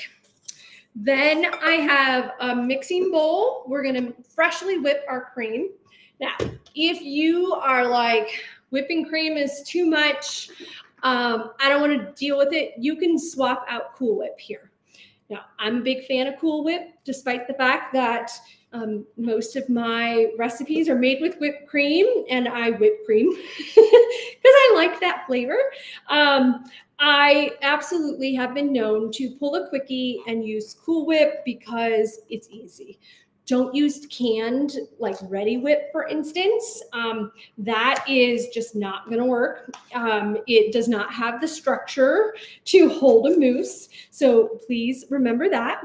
Then I have a mixing bowl. We're gonna freshly whip our cream. Now, if you are like, whipping cream is too much, I don't wanna deal with it, you can swap out Cool Whip here. Now, I'm a big fan of Cool Whip, despite the fact that most of my recipes are made with whipped cream, and I whip cream because I like that flavor. I absolutely have been known to pull a quickie and use Cool Whip because it's easy. Don't use canned, like Ready Whip, for instance. That is just not going to work. It does not have the structure to hold a mousse. So please remember that.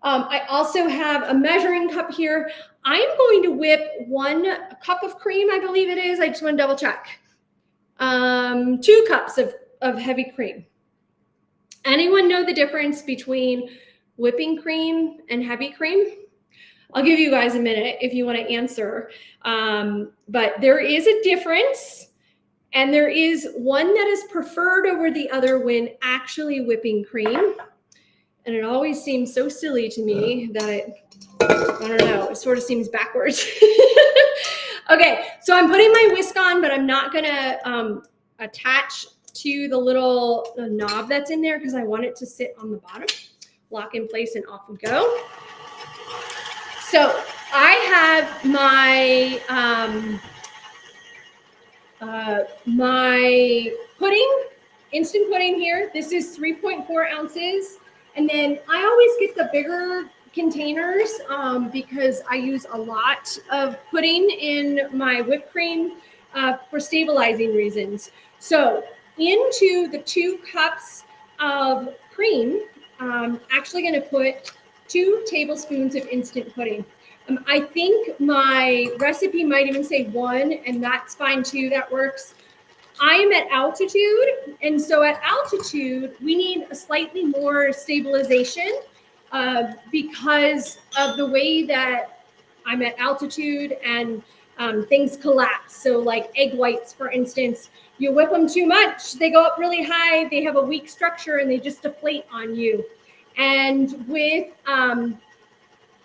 I also have a measuring cup here. I'm going to whip 1 cup of cream, I believe it is. I just want to double check. 2 cups of heavy cream. Anyone know the difference between whipping cream and heavy cream? I'll give you guys a minute if you want to answer. But there is a difference, and there is one that is preferred over the other when actually whipping cream. And it always seems so silly to me that I don't know, it sort of seems backwards. Okay, so I'm putting my whisk on, but I'm not gonna attach to the little knob that's in there because I want it to sit on the bottom. Lock in place and off we go. So I have my my pudding, instant pudding here. This is 3.4 ounces. And then I always get the bigger containers because I use a lot of pudding in my whipped cream for stabilizing reasons. So into the 2 cups of cream, actually going to put 2 tablespoons of instant pudding. I think my recipe might even say 1, and that's fine too. That works. I am at altitude, and so at altitude, we need a slightly more stabilization because of the way that I'm at altitude and things collapse. So like egg whites, for instance, you whip them too much, they go up really high, they have a weak structure, and they just deflate on you. And with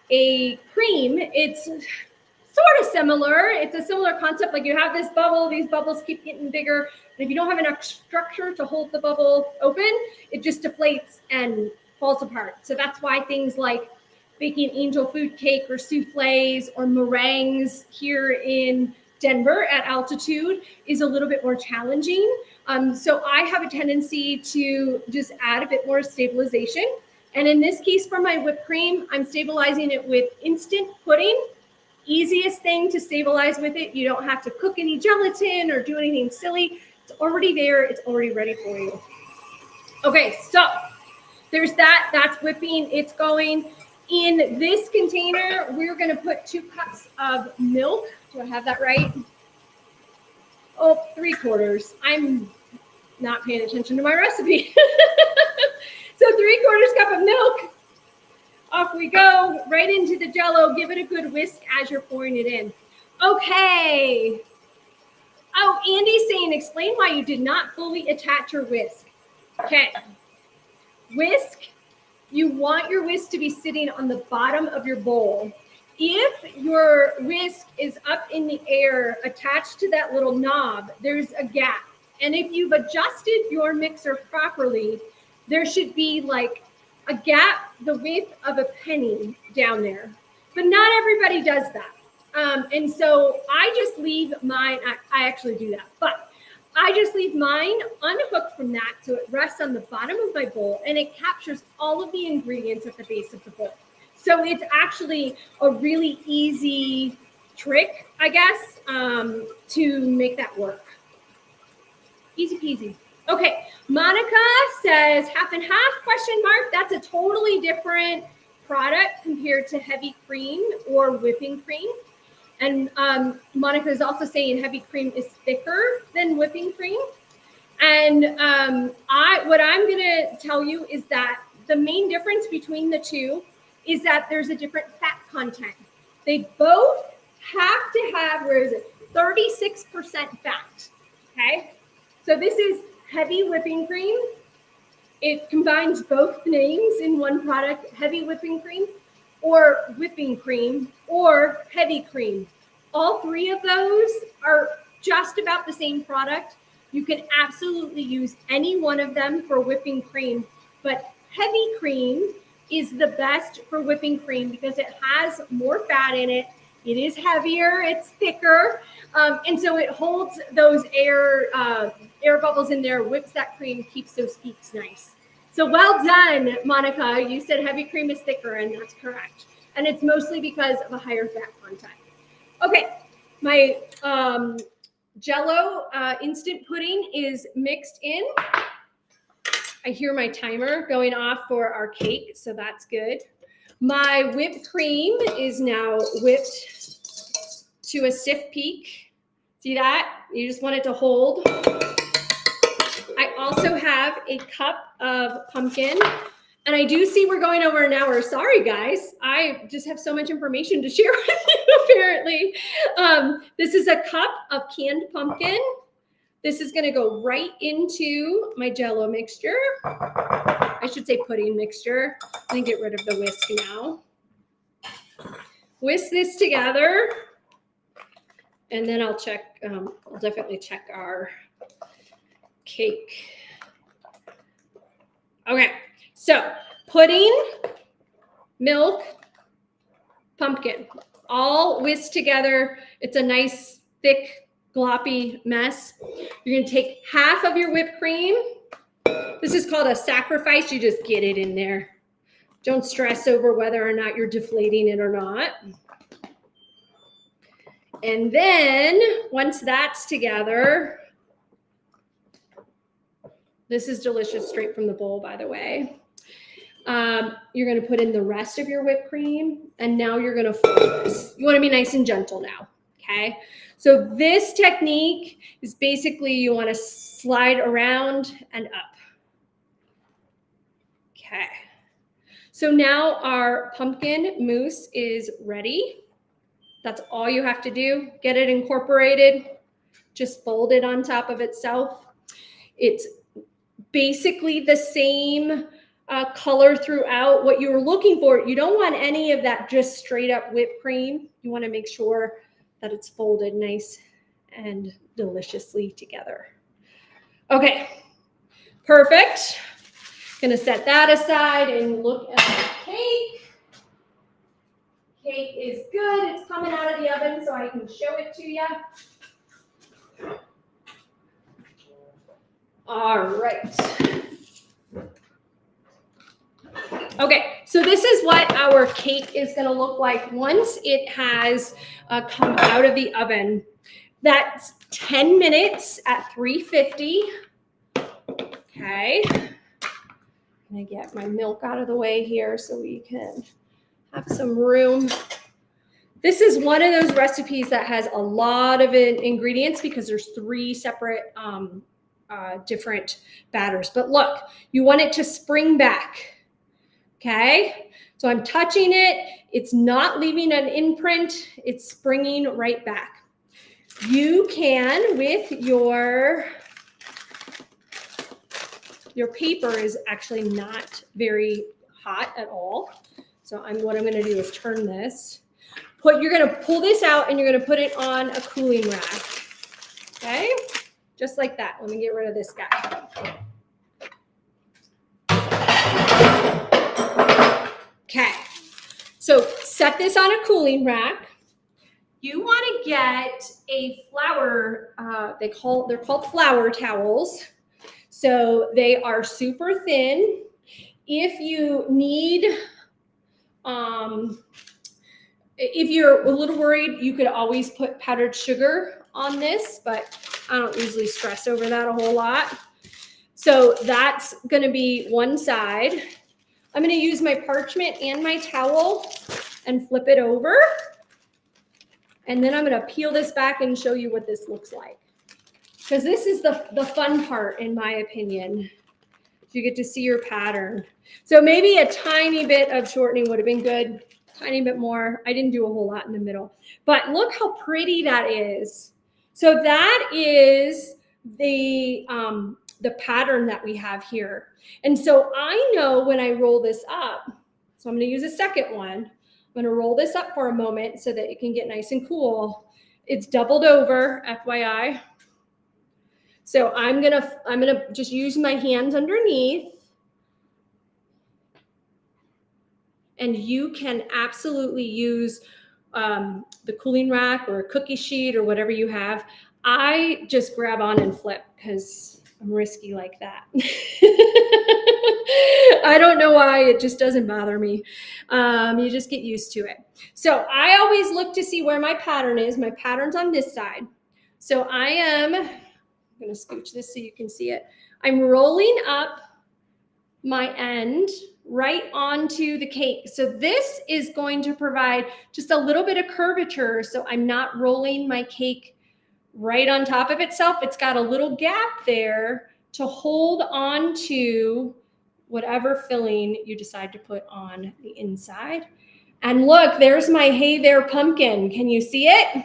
a cream, it's sort of similar. It's a similar concept. Like you have this bubble, these bubbles keep getting bigger. And if you don't have enough structure to hold the bubble open, it just deflates and falls apart. So that's why things like baking angel food cake or souffles or meringues here in Denver at altitude is a little bit more challenging. So I have a tendency to just add a bit more stabilization. And in this case, for my whipped cream, I'm stabilizing it with instant pudding. Easiest thing to stabilize with it. You don't have to cook any gelatin or do anything silly. It's already there. It's already ready for you. Okay, so there's that. That's whipping. It's going. In this container, we're going to put 2 cups of milk. Do I have that right? Oh, 3/4. I'm not paying attention to my recipe. So 3/4 cup of milk. Off we go, right into the Jell-O. Give it a good whisk as you're pouring it in. Okay. Oh, Andy's saying, explain why you did not fully attach your whisk. Okay. Whisk, you want your whisk to be sitting on the bottom of your bowl. If your whisk is up in the air, attached to that little knob, there's a gap. And if you've adjusted your mixer properly, there should be like a gap the width of a penny down there. But not everybody does that. And so I just leave mine, I actually do that, but I just leave mine unhooked from that so it rests on the bottom of my bowl and it captures all of the ingredients at the base of the bowl. So it's actually a really easy trick, I guess, to make that work. Easy peasy. Okay, Monica says half and half ? That's a totally different product compared to heavy cream or whipping cream. And Monica is also saying heavy cream is thicker than whipping cream. And what I'm going to tell you is that the main difference between the two is that there's a different fat content. They both have to have, 36% fat, okay? So this is heavy whipping cream. It combines both names in one product, heavy whipping cream or whipping cream or heavy cream. All 3 of those are just about the same product. You can absolutely use any one of them for whipping cream, but heavy cream is the best for whipping cream because it has more fat in it. It is heavier, it's thicker, and so it holds those air bubbles in there, whips that cream, keeps those peaks nice. So well done, Monica. You said heavy cream is thicker, and that's correct. And it's mostly because of a higher fat content. Okay, my Jell-O instant pudding is mixed in. I hear my timer going off for our cake, so that's good. My whipped cream is now whipped to a stiff peak. See that? You just want it to hold. I also have a cup of pumpkin. And I do see we're going over an hour. Sorry, guys. I just have so much information to share with you, apparently. This is a cup of canned pumpkin. This is going to go right into my Jell-O mixture. I should say pudding mixture. And get rid of the whisk now. Whisk this together. And then I'll check, I'll definitely check our cake. Okay, so pudding, milk, pumpkin, all whisked together. It's a nice, thick, gloppy mess. You're gonna take half of your whipped cream. This is called a sacrifice. You just get it in there. Don't stress over whether or not you're deflating it or not. And then once that's together, This is delicious straight from the bowl, by the way. You're going to put in the rest of your whipped cream, and now you're going to fold this. You want to be nice and gentle now, okay? So this technique is basically you want to slide around and up. Okay. So now our pumpkin mousse is ready. That's all you have to do. Get it incorporated. Just fold it on top of itself. It's basically the same color throughout. What you were looking for, you don't want any of that just straight up whipped cream. You want to make sure that it's folded nice and deliciously together. Okay, perfect. Gonna set that aside and look at the cake. Cake is good. It's coming out of the oven so I can show it to you. All right. Okay, so this is what our cake is going to look like once it has come out of the oven. That's 10 minutes at 350. Okay. I'm going to get my milk out of the way here so we can have some room. This is one of those recipes that has a lot of ingredients because there's 3 separate different batters. But look, you want it to spring back. Okay, so I'm touching it. It's not leaving an imprint. It's springing right back. You can, with your paper is actually not very hot at all. So what I'm going to do is turn this. You're going to pull this out and you're going to put it on a cooling rack. Okay, just like that. Let me get rid of this guy. Okay, so set this on a cooling rack. You want to get a flour, they're called flour towels. So they are super thin. If you need, if you're a little worried, you could always put powdered sugar on this, but I don't usually stress over that a whole lot. So that's going to be one side. I'm going to use my parchment and my towel and flip it over. And then I'm going to peel this back and show you what this looks like. Because this is the fun part, in my opinion. You get to see your pattern. So maybe a tiny bit of shortening would have been good. Tiny bit more. I didn't do a whole lot in the middle. But look how pretty that is. So that is the pattern that we have here. And so I know when I roll this up, so I'm going to use a second one. I'm going to roll this up for a moment so that it can get nice and cool. It's doubled over, FYI. So I'm gonna just use my hands underneath. And you can absolutely use the cooling rack or a cookie sheet or whatever you have. I just grab on and flip because I'm risky like that. I don't know why, it just doesn't bother me. You just get used to it. So I always look to see where my pattern is. My pattern's on this side. So I'm going to scooch this so you can see it. I'm rolling up my end right onto the cake. So this is going to provide just a little bit of curvature. So I'm not rolling my cake right on top of itself. It's got a little gap there to hold on to whatever filling you decide to put on the inside. And look, there's my Hey There pumpkin. Can you see it?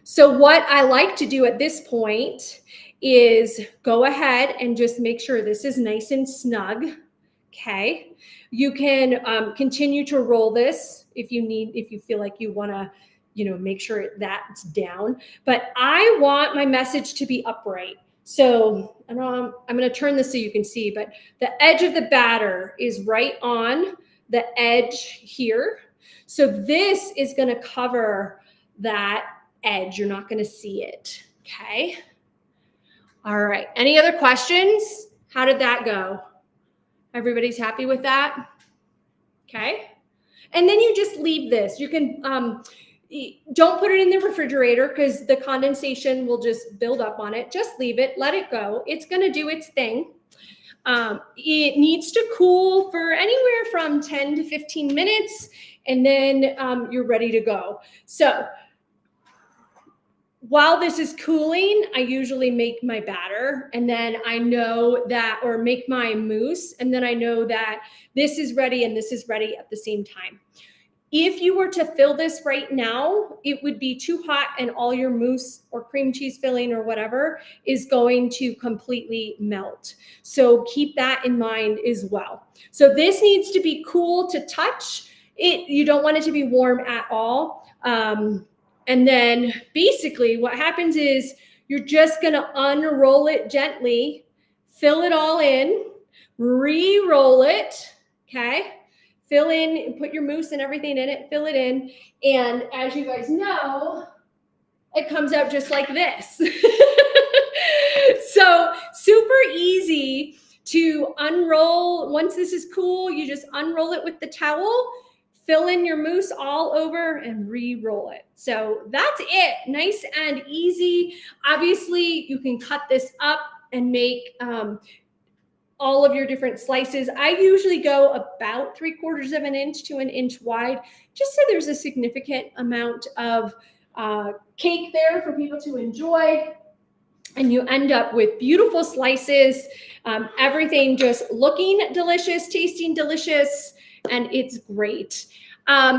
So what I like to do at this point is go ahead and just make sure this is nice and snug. Okay. You can continue to roll this if you feel like you want to, make sure that's down. But I want my message to be upright. So I'm going to turn this so you can see, but the edge of the batter is right on the edge here. So this is going to cover that edge. You're not going to see it. Okay. All right. Any other questions? How did that go? Everybody's happy with that? Okay. And then you just leave this. You can, don't put it in the refrigerator because the condensation will just build up on it. Just leave it, let it go. It's going to do its thing. It needs to cool for anywhere from 10 to 15 minutes, and then you're ready to go. So while this is cooling, I usually make my batter, and then I know that, or make my mousse, and then I know that this is ready and this is ready at the same time. If you were to fill this right now, it would be too hot and all your mousse or cream cheese filling or whatever is going to completely melt. So keep that in mind as well. So this needs to be cool to touch. You don't want it to be warm at all. And then basically what happens is you're just gonna unroll it gently, fill it all in, re-roll it, okay? Fill in, put your mousse and everything in it, fill it in. And as you guys know, it comes out just like this. So super easy to unroll. Once this is cool, you just unroll it with the towel, fill in your mousse all over and re-roll it. So that's it, nice and easy. Obviously you can cut this up and make all of your different slices. I usually go about 3/4 of an inch to an inch wide, just so there's a significant amount of cake there for people to enjoy. And you end up with beautiful slices, everything just looking delicious, tasting delicious, and it's great.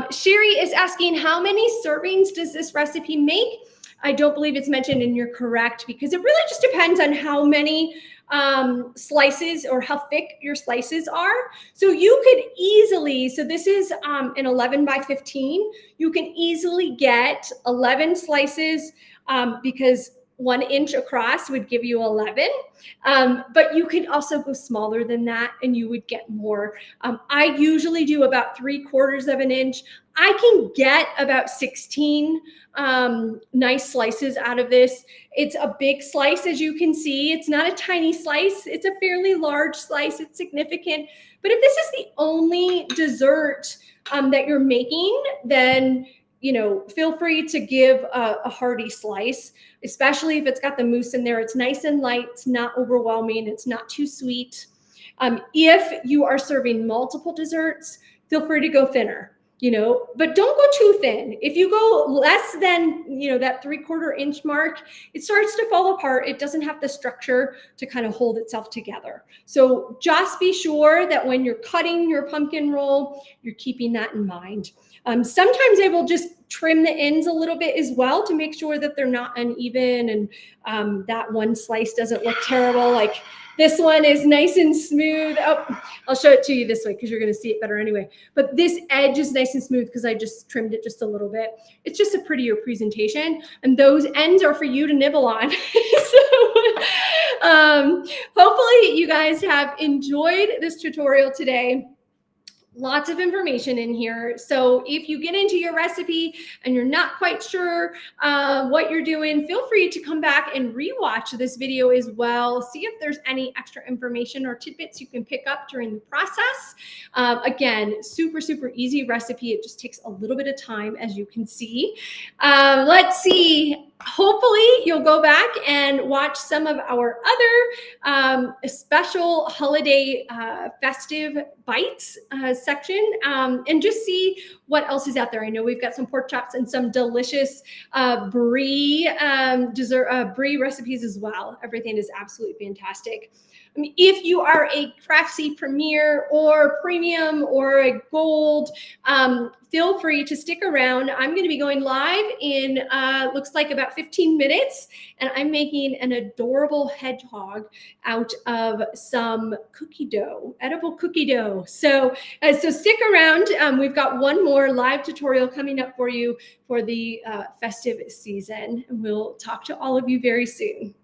Sherry is asking, how many servings does this recipe make? I don't believe it's mentioned, and you're correct, because it really just depends on how many slices or how thick your slices are. So you could easily, so this is an 11 by 15, you can easily get 11 slices because 1 inch across would give you 11. But you could also go smaller than that and you would get more. I usually do about 3/4 of an inch. I can get about 16 nice slices out of this. It's a big slice, as you can see. It's not a tiny slice. It's a fairly large slice. It's significant. But if this is the only dessert that you're making, then feel free to give a hearty slice, especially if it's got the mousse in there. It's nice and light. It's not overwhelming. It's not too sweet. If you are serving multiple desserts, feel free to go thinner, but don't go too thin. If you go less than, that 3/4 inch mark, it starts to fall apart. It doesn't have the structure to kind of hold itself together. So just be sure that when you're cutting your pumpkin roll, you're keeping that in mind. Sometimes I will just trim the ends a little bit as well to make sure that they're not uneven and that one slice doesn't look terrible. Like this one is nice and smooth. Oh, I'll show it to you this way because you're going to see it better anyway. But this edge is nice and smooth because I just trimmed it just a little bit. It's just a prettier presentation. And those ends are for you to nibble on. So hopefully you guys have enjoyed this tutorial today. Lots of information in here. So if you get into your recipe and you're not quite sure what you're doing, feel free to come back and rewatch this video as well. See if there's any extra information or tidbits you can pick up during the process. Again, super, super easy recipe. It just takes a little bit of time, as you can see. Let's see. Hopefully you'll go back and watch some of our other special holiday festive bites section and just see what else is out there. I know we've got some pork chops and some delicious brie dessert brie recipes as well. Everything is absolutely fantastic. I mean, if you are a Craftsy Premier or Premium or a Gold, feel free to stick around. I'm going to be going live in looks like about 15 minutes, and I'm making an adorable hedgehog out of some cookie dough, edible cookie dough. So stick around. We've got one more live tutorial coming up for you for the festive season. We'll talk to all of you very soon.